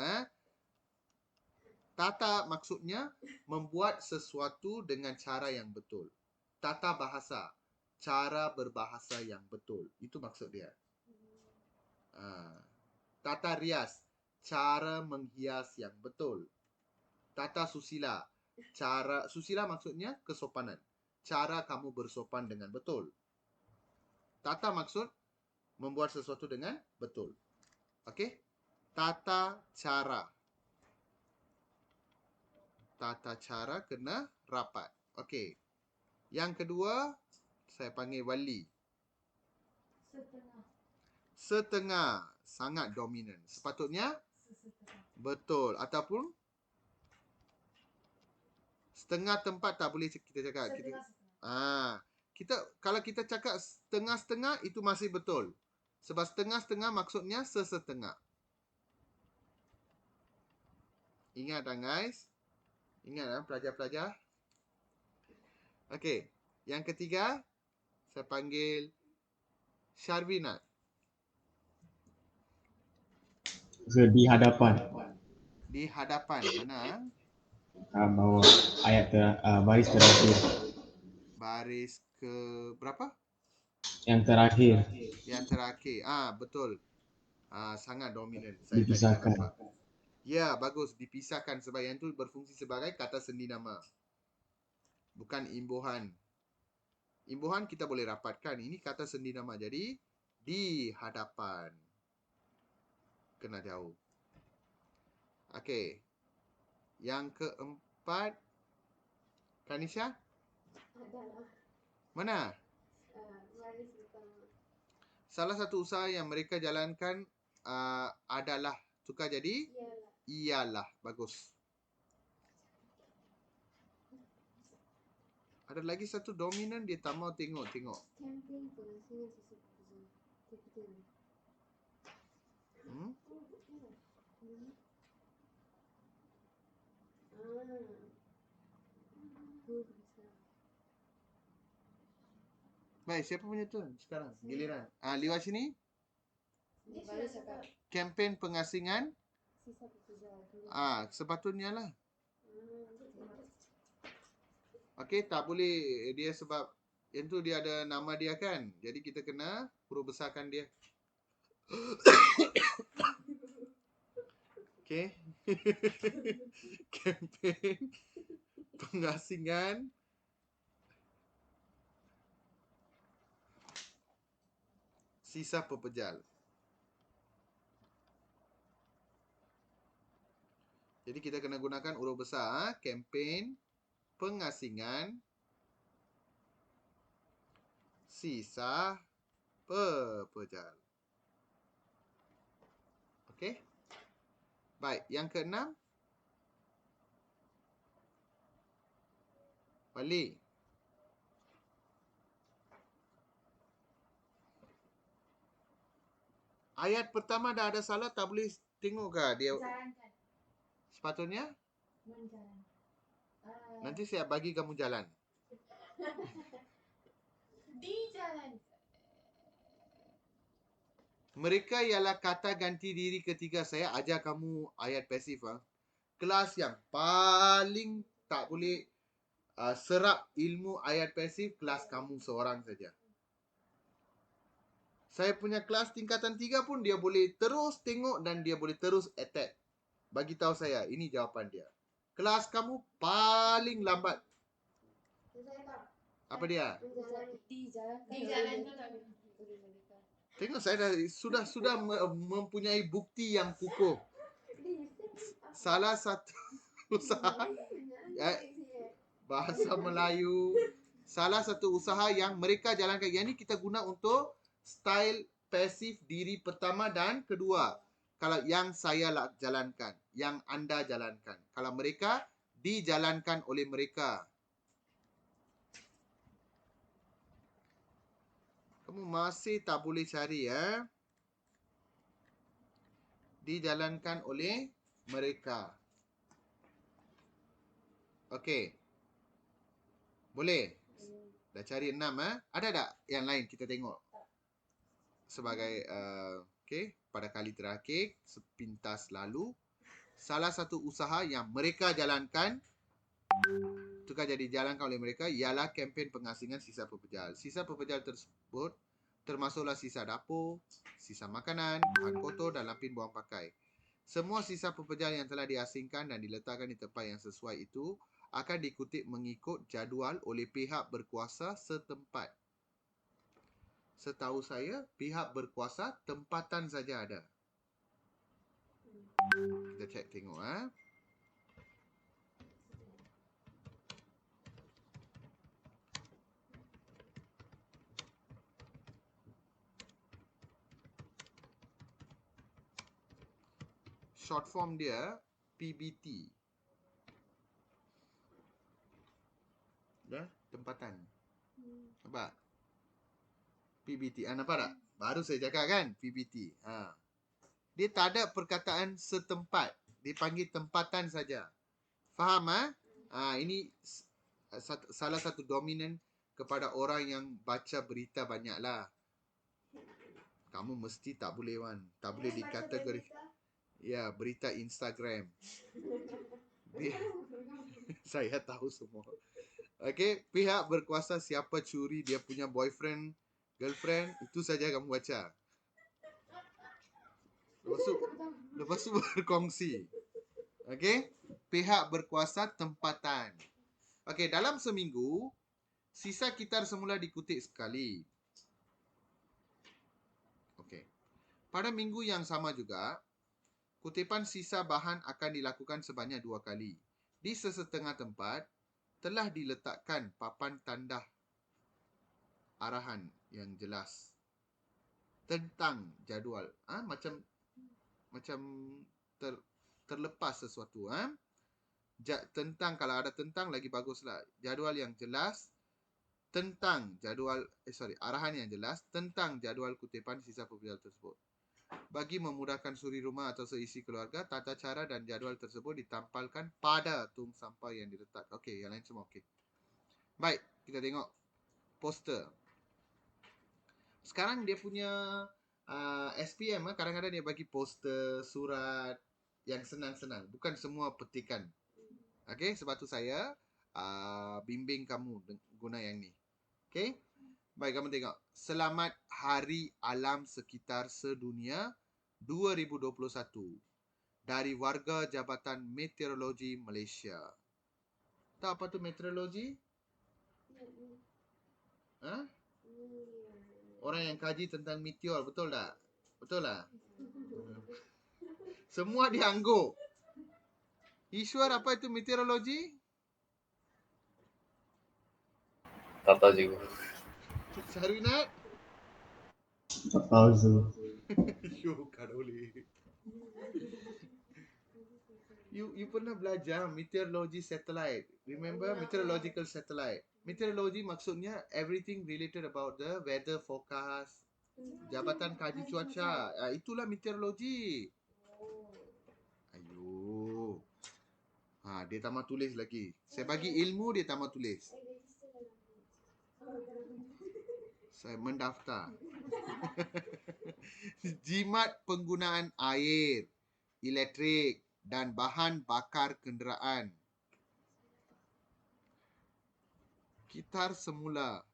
Tata maksudnya membuat sesuatu dengan cara yang betul. Tata bahasa, cara berbahasa yang betul. Itu maksud dia. Tata rias, cara menghias yang betul. Tata susila, susila maksudnya kesopanan. Cara kamu bersopan dengan betul. Tata maksud membuat sesuatu dengan betul. Okey? Tata cara. Tata cara kena rapat. Okey. Yang kedua, saya panggil wali. Setengah. Sangat dominan. Sepatutnya betul. Ataupun setengah tempat tak boleh kita cakap. Kalau kita cakap setengah-setengah itu masih betul. Sebab setengah-setengah maksudnya sesetengah. Ingat guys. Ingat pelajar-pelajar. Okey. Yang ketiga, saya panggil Syarwinat. Di hadapan. Di hadapan. Mana? Bawah ayat baris terakhir. Baris ke berapa? Yang terakhir. Yang terakhir. Betul. Sangat dominan. Saya Dipisahkan. tak nampak. Ya, bagus. Dipisahkan sebab yang itu berfungsi sebagai kata sendi nama. Bukan imbuhan. Imbuhan kita boleh rapatkan. Ini kata sendi nama. Jadi, di hadapan. Kena jauh. Okey. Yang keempat. Kanisha? Mana? Salah satu usaha yang mereka jalankan adalah. Tukar jadi? Ialah. Bagus. Ada lagi satu dominan dia tak mau tengok. Campaign pengasingan sisa pepejal. Baik, siapa punya turn sekarang? Giliran. Liwat sini. Baris cakap Kempen pengasingan. sisa pepejal. Sepatutnya lah. Okey, tak boleh dia sebab yang tu dia ada nama dia kan. Jadi kita kena huruf besarkan dia. Okey. Kempen pengasingan sisa pepejal. Jadi kita kena gunakan huruf besar. Kempen pengasingan sisa pepejal. Okey. Baik, yang keenam. Balik. Ayat pertama dah ada salah, tak boleh tengok ke dia? Jalankan. Sepatutnya Menjalan. nanti saya bagi kamu jalan. Dijalankan. Mereka ialah kata ganti diri ketiga. Saya ajar kamu ayat pasif. Kelas yang paling tak boleh serap ilmu ayat pasif, kelas kamu seorang saja. Saya punya kelas tingkatan 3 pun dia boleh terus tengok dan dia boleh terus attack. Bagi tahu saya, ini jawapan dia. Kelas kamu paling lambat. Saya tak Apa dia? Dijalankan. Tengok saya dah sudah mempunyai bukti yang kukuh. Salah satu usaha bahasa Melayu, salah satu usaha yang mereka jalankan. Yang ini kita guna untuk style pasif diri pertama dan kedua. Kalau yang saya jalankan, yang anda jalankan. Kalau mereka, dijalankan oleh mereka. Kamu masih tak boleh cari ya. Dijalankan oleh mereka. Okey. Boleh? Dah cari 6 Ada tak yang lain kita tengok? Sebagai okey, pada kali terakhir sepintas lalu, salah satu usaha yang mereka jalankan tukar jadi jalankan oleh mereka ialah kempen pengasingan sisa pepejal. Sisa pepejal tersebut termasuklah sisa dapur, sisa makanan, bahan kotor dan lampin buang pakai. Semua sisa pepejal yang telah diasingkan dan diletakkan di tempat yang sesuai itu akan dikutip mengikut jadual oleh pihak berkuasa setempat. Setahu saya, pihak berkuasa tempatan saja ada. Kita cek tengok Short form dia PBT. Dah, tempatan. Nampak? PBT. Nampak tak? Baru saya cakap kan? PBT. Dia tak ada perkataan setempat. Dia panggil tempatan saja. Faham ini salah satu dominan kepada orang yang baca berita banyaklah. Kamu mesti tak boleh tak boleh dikategori. Ya, berita Instagram. Saya tahu semua. Okey, pihak berkuasa siapa curi dia punya boyfriend, girlfriend, itu saja kamu baca. Lepas tu berkongsi. Okey, pihak berkuasa tempatan. Okey, dalam seminggu, sisa kitar semula dikutip sekali. Okey. Pada minggu yang sama juga, kutipan sisa bahan akan dilakukan sebanyak 2 kali. Di sesetengah tempat, telah diletakkan papan tanda arahan yang jelas tentang jadual. Macam terlepas sesuatu. Tentang, kalau ada tentang lagi baguslah. Jadual yang jelas tentang jadual, arahan yang jelas tentang jadual kutipan sisa pepejal tersebut. Bagi memudahkan suri rumah atau seisi keluarga, tata cara dan jadual tersebut ditampalkan pada tong sampah yang diletak. Okey, yang lain semua okey. Baik, kita tengok poster. Sekarang dia punya SPM, kadang-kadang dia bagi poster, surat yang senang-senang. Bukan semua petikan. Okey, sebab tu saya bimbing kamu guna yang ni. Okey. Baik, kamu tengok. Selamat Hari Alam Sekitar Sedunia 2021. dari warga Jabatan Meteorologi Malaysia. Tahu apa tu meteorologi? Ha? Orang yang kaji tentang meteor, betul tak? Betul tak? Semua diangguk. Ishwar, apa itu meteorologi? Tak tahu juga. Syarwinat? Tak tahu tu. You kadoli. You pernah belajar meteorology satellite. Remember meteorological satellite. Meteorology maksudnya everything related about the weather forecast. Jabatan Kaji Cuaca. Itulah meteorologi. Ayo. Dia tamat tulis lagi. Saya bagi ilmu, dia tamat tulis. Saya mendaftar. Jimat penggunaan air, elektrik dan bahan bakar kenderaan. Kitar semula.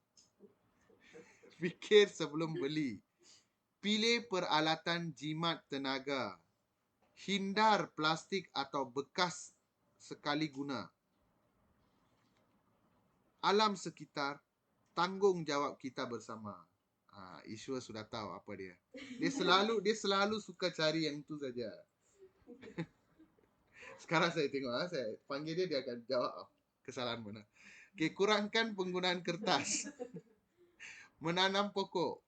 Fikir sebelum beli. Pilih peralatan jimat tenaga. Hindar plastik atau bekas sekali guna. Alam sekitar, tanggungjawab kita bersama. Ishwar sudah tahu apa dia. Dia selalu suka cari yang itu saja. Sekarang saya tengok, saya panggil dia akan jawab kesalahan mana. Okay, kurangkan penggunaan kertas. Menanam pokok.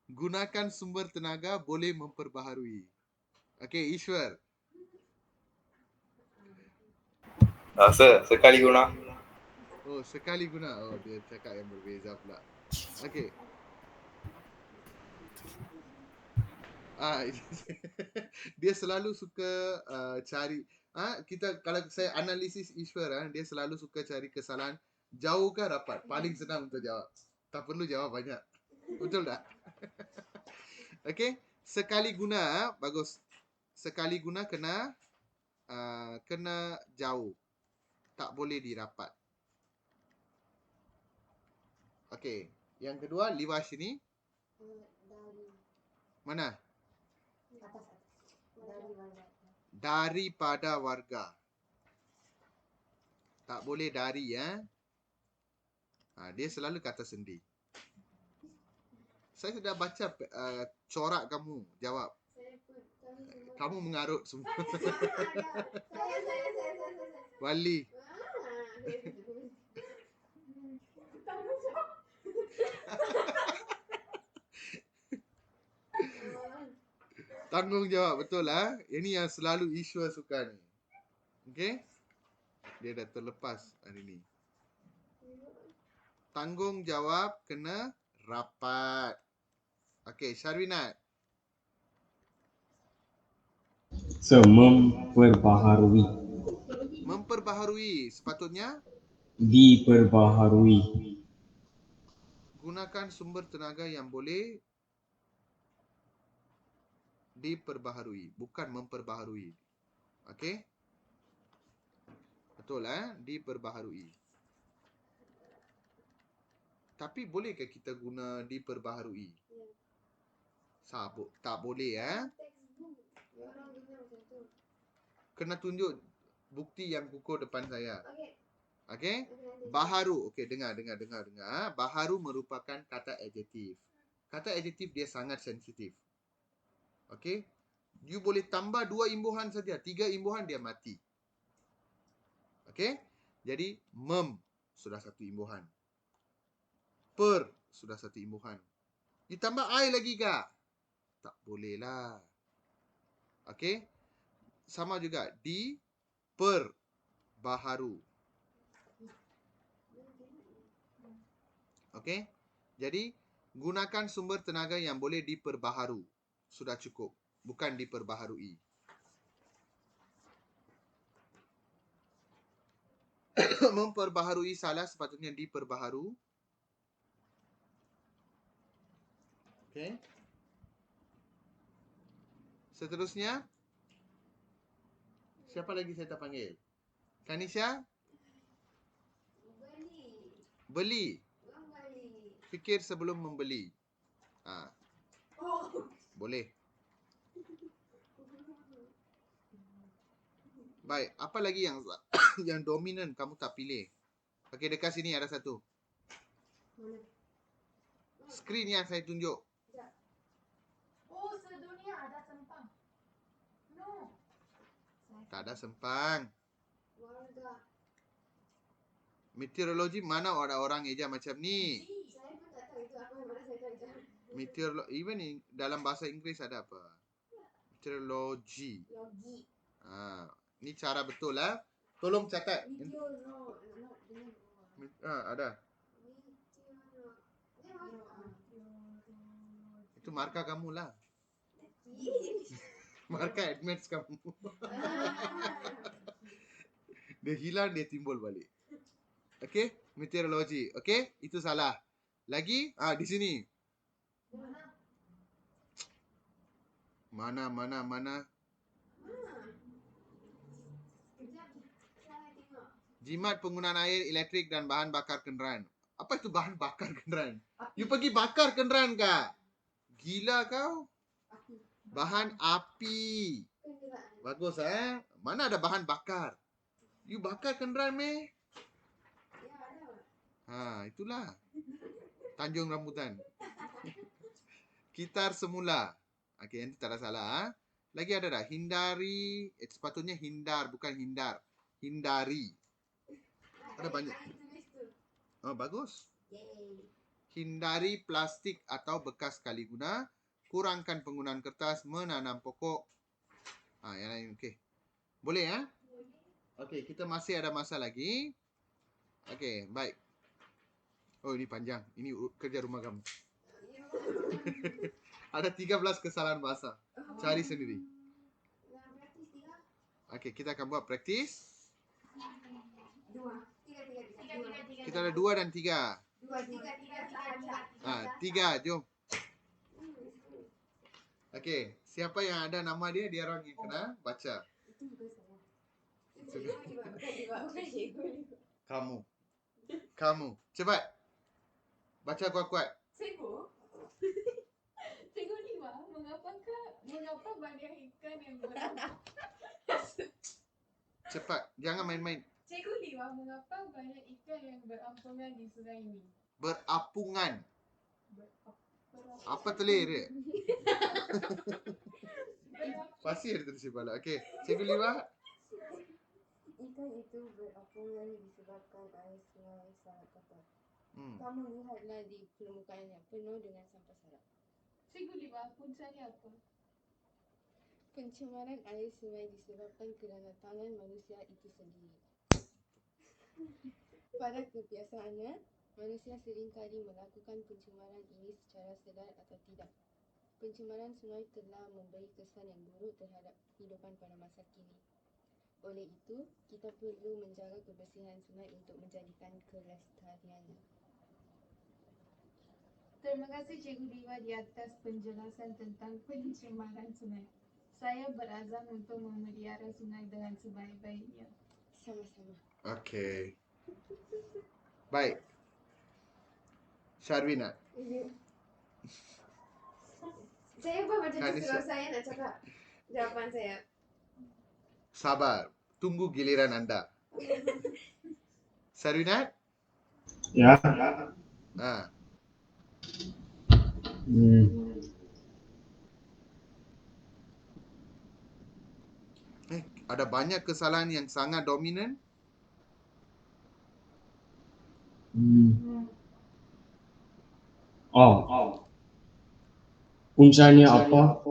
Gunakan sumber tenaga, boleh memperbaharui. Okey, Ishwar. Sekali guna. Oh, sekali guna. Oh, dia cakap yang berbeza pula. Okey. Dia selalu suka cari. Kita kalau saya analisis Ishwar, dia selalu suka cari kesalahan. Jauh ke rapat? Paling senang untuk jawab. Tak perlu jawab banyak. Betul tak? Okey. Sekali guna, bagus. Sekali guna kena jauh. Tak boleh dirapat. Okey. Yang kedua, liwas ini. Mana? Daripada warga. Tak boleh dari, ya. Dia selalu kata sendi. Saya sudah baca corak kamu jawab. Kamu mengarut semua. Wali. Tanggungjawab, betul lah. Ini yang selalu Ishwar suka ni. Okey? Dia dah terlepas hari ni. Tanggungjawab kena rapat. Okey, Syarwinat. So, memperbaharui. Memperbaharui. Sepatutnya Diperbaharui. gunakan sumber tenaga yang boleh diperbaharui, bukan memperbaharui. Okey? Betul diperbaharui. Tapi bolehkah kita guna diperbaharui? Tak boleh Kena tunjuk bukti yang kukuh depan saya. Okey? Baharu. Okey, dengar. Baharu merupakan kata adjektif. Kata adjektif dia sangat sensitif. Okey? You boleh tambah 2 imbuhan saja, 3 imbuhan dia mati. Okey? Jadi sudah 1 imbuhan. Per sudah 1 imbuhan. Ditambah I lagi kah? Tak boleh lah. Okey? Sama juga diperbaharu. Okey? Jadi gunakan sumber tenaga yang boleh diperbaharu. Sudah cukup, bukan diperbaharui. Memperbaharui salah, sepatutnya diperbaharu. Okey. Seterusnya, siapa lagi saya tak panggil? Kanisha? Beli. Fikir sebelum membeli. Boleh. Baik, apa lagi yang yang dominan kamu tak pilih? Okey, dekat sini ada satu. Mana? Skrin yang saya tunjuk. Oh, sedunia ada sempang. No. Tak ada sempang. Warga. Meteorologi mana ada orang eja macam ni? Saya pun tak tahu itu apa yang mana saya tahu je. Even dalam bahasa Inggeris ada apa? Meteorologi. Logi. Ni cara betul lah. Tolong catat. Meteoro. Ada. Meteoro. Dia apa? Itu markah kamu lah. Markah admits kamu. Dia hilang, dia timbul balik. Okey, meteorologi. Okey, itu salah. Lagi, di sini. Mana? Sekejap. Saya tengok. Jimat penggunaan air, elektrik dan bahan bakar kenderaan. Apa itu bahan bakar kenderaan? You pergi bakar kenderaan kah? Gila kau. Api. Bahan api. Kenderaan. Bagus Mana ada bahan bakar? You bakar kenderaan meh? Ya, ada. Itulah. Tanjung Rambutan. Kitar semula. Okey, yang itu tak ada salah. Lagi ada dah. Hindari. Sepatutnya hindar, bukan hindar. Hindari. Ada banyak. Saya tulis tu. Bagus. Yay. Hindari plastik atau bekas kali guna. Kurangkan penggunaan kertas. Menanam pokok. Yang lain. Okey. Boleh Okey, kita masih ada masa lagi. Okey, baik. Oh, ini panjang. Ini kerja rumah kamu. Ada 13 kesalahan bahasa. Cari sendiri. Praktis 3. Okey, kita akan buat praktis. 2. 3. Kita ada 2 dan 3. 3, jom. Okey, siapa yang ada nama dia, dia orang yang kena baca. Itu bukan saya. Bukan cikgu. Kamu. Cepat. Baca kuat-kuat. Cikgu? Cikgu Lima, mengapa banyak ikan yang Cepat. Jangan main-main. Cikgu Lima, mengapa banyak ikan yang berampungan di sungai ini? Berapungan. Apa telir dia? Pasir tu si pala. Okey. Cikgu Lima. Ikan itu berapungan disebabkan air sungai sangat kotor. Hmm. Kamu lihatlah di permukaannya penuh dengan sampah sarap. Cikgu Lima, puncanya apa? Pencemaran air sungai disebabkan kerana tangan manusia itu sendiri. Pada kebiasaannya, manusia seringkali melakukan pencemaran ini secara sedar atau tidak. Pencemaran sungai telah memberi kesan yang buruk terhadap kehidupan pada masa kini. Oleh itu, kita perlu menjaga kebersihan sungai untuk menjadikan kelestariannya. Terima kasih Cikgu Lima di atas penjelasan tentang pencemaran sungai. Saya berazam untuk memelihara sungai dengan sebaik-baiknya. Sama-sama. Okey. Baik. Syarwina. Saya pun macam tu Kanisha. kalau saya nak cakap jawapan saya. Sabar. Tunggu giliran anda. Syarwina. Ya. Ada banyak kesalahan yang sangat dominan. Puncanya apa?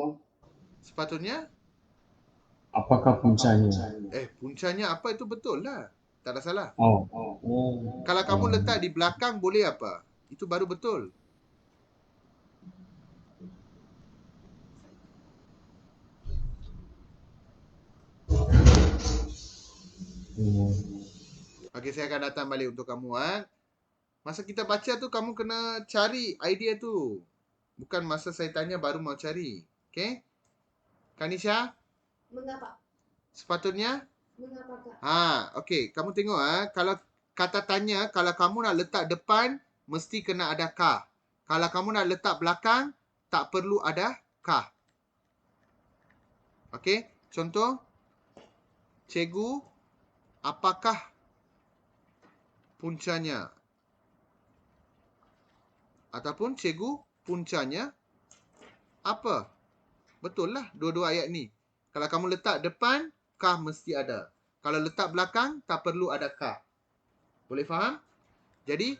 Sepatutnya Apakah puncanya? puncanya apa itu betul lah. Tak ada salah. Oh. Kalau kamu letak di belakang boleh apa? Itu baru betul. Okey, saya akan datang balik untuk kamu. Masa kita baca tu kamu kena cari idea tu. Bukan masa saya tanya baru mau cari. Okey? Kanisha? Mengapa? Sepatutnya? Mengapakah? Okey. Kamu tengok kalau kata tanya, kalau kamu nak letak depan, mesti kena ada kah. Kalau kamu nak letak belakang, tak perlu ada kah. Okey? Contoh? Cikgu, apakah puncanya? Ataupun cikgu, puncanya apa? Betul lah dua-dua ayat ni. Kalau kamu letak depan, kah mesti ada. Kalau letak belakang, tak perlu ada kah. Boleh faham? Jadi,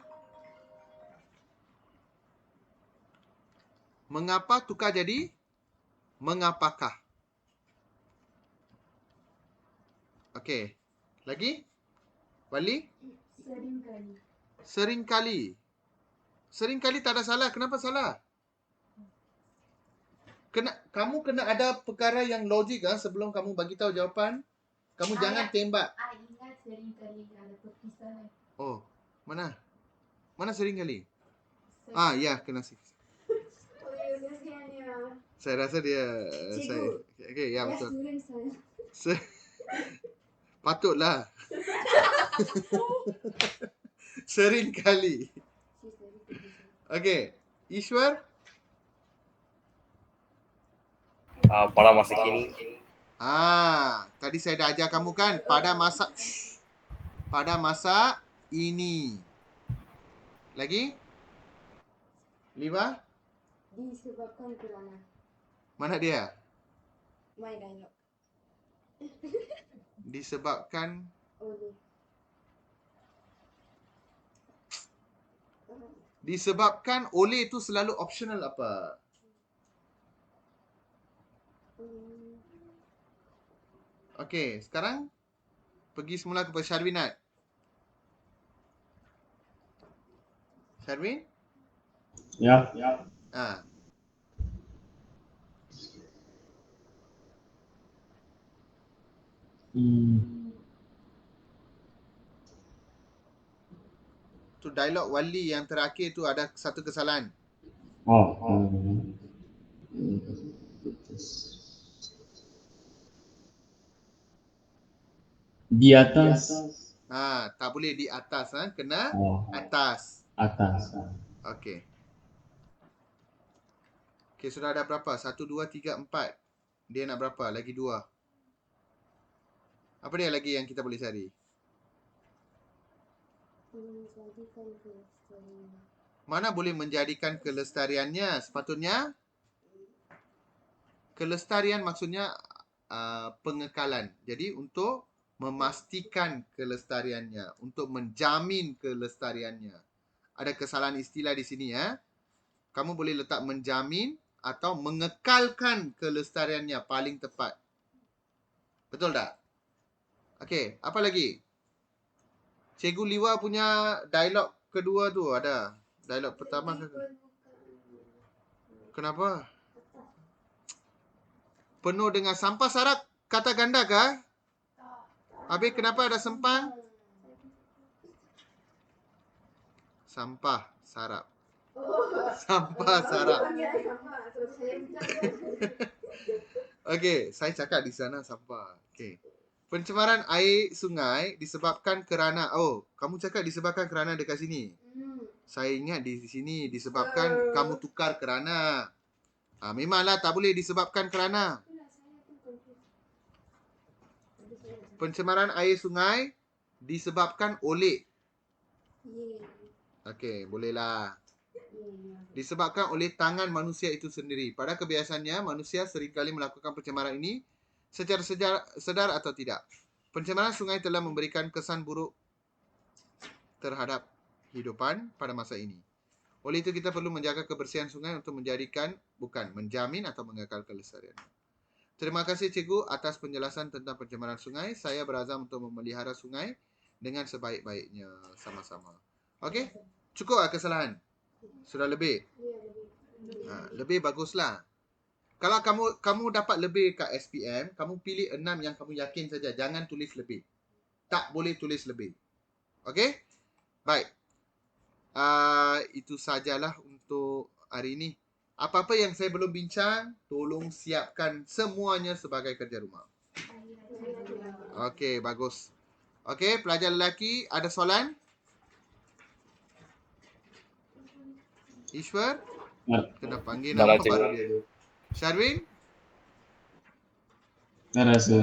mengapa tukar jadi mengapakah? Okey. Lagi? Wali? Seringkali. Seringkali. Seringkali tak ada salah. Kenapa salah? Kamu kena ada perkara yang logik sebelum kamu bagi tahu jawapan. Kamu jangan tembak. I ingat seringkali ada perpisahan. Oh, mana? Mana seringkali? Sering- Ya, kena sih. Oh ya, kasihannya. Saya rasa dia Cikgu. okey, ya betul. Student saya. Patutlah. Seringkali. Okey, Ishwar? Pada masa kini, Tadi saya dah ajar kamu kan pada masa ini. Lagi? Liva? Disebabkan kerana. Mana dia? My dialogue. Disebabkan Oleh. disebabkan oleh itu selalu optional apa? Okey, sekarang pergi semula kepada Syarwinat. Syarwin? Ya. Tu dialog Wali yang terakhir tu ada satu kesalahan. Di atas. Tak boleh di atas, kena atas. Atas. Okey. Okey, sudah ada berapa? 1, 2, 3, 4. Dia nak berapa? Lagi 2. Apa dia lagi yang kita boleh cari? Menjadikan kelestarian. Mana boleh menjadikan kelestariannya? Sepatutnya kelestarian maksudnya pengekalan. Jadi untuk memastikan kelestariannya, untuk menjamin kelestariannya. Ada kesalahan istilah di sini ya. Kamu boleh letak menjamin atau mengekalkan kelestariannya paling tepat. Betul tak? Okey, apa lagi? Cikgu Liwa punya dialog kedua tu ada. Dialog pertama ke? Kenapa? Penuh dengan sampah sarap kata ganda kah? Habis kenapa ada sempang? Sampah sarap. Sampah sarap. Okey, saya cakap di sana sampah. Okey. Pencemaran air sungai disebabkan kerana kamu cakap disebabkan kerana dekat sini. Saya ingat di sini disebabkan kamu tukar kerana. Memanglah tak boleh disebabkan kerana. Pencemaran air sungai disebabkan oleh. Okey, bolehlah. Disebabkan oleh tangan manusia itu sendiri. Pada kebiasaannya, manusia seringkali melakukan pencemaran ini secara sedar atau tidak. Pencemaran sungai telah memberikan kesan buruk terhadap kehidupan pada masa ini. Oleh itu, kita perlu menjaga kebersihan sungai untuk menjamin atau mengekal kelestarian. Terima kasih cikgu atas penjelasan tentang pencemaran sungai. Saya berazam untuk memelihara sungai dengan sebaik-baiknya sama-sama. Okey? Cukup kesalahan? Sudah lebih? Lebih baguslah. Kalau kamu dapat lebih kat SPM, kamu pilih 6 yang kamu yakin saja. Jangan tulis lebih. Tak boleh tulis lebih. Okey? Baik. Itu sajalah untuk hari ini. Apa-apa yang saya belum bincang, tolong siapkan semuanya sebagai kerja rumah. Okey, bagus. Okey, pelajar lelaki, ada soalan? Ishwar? Kena panggil nama baru dia. Syarwin? Tak rasa.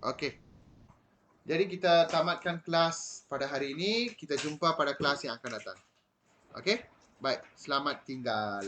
Okey. Jadi kita tamatkan kelas pada hari ini. Kita jumpa pada kelas yang akan datang. Okey? Baik, selamat tinggal.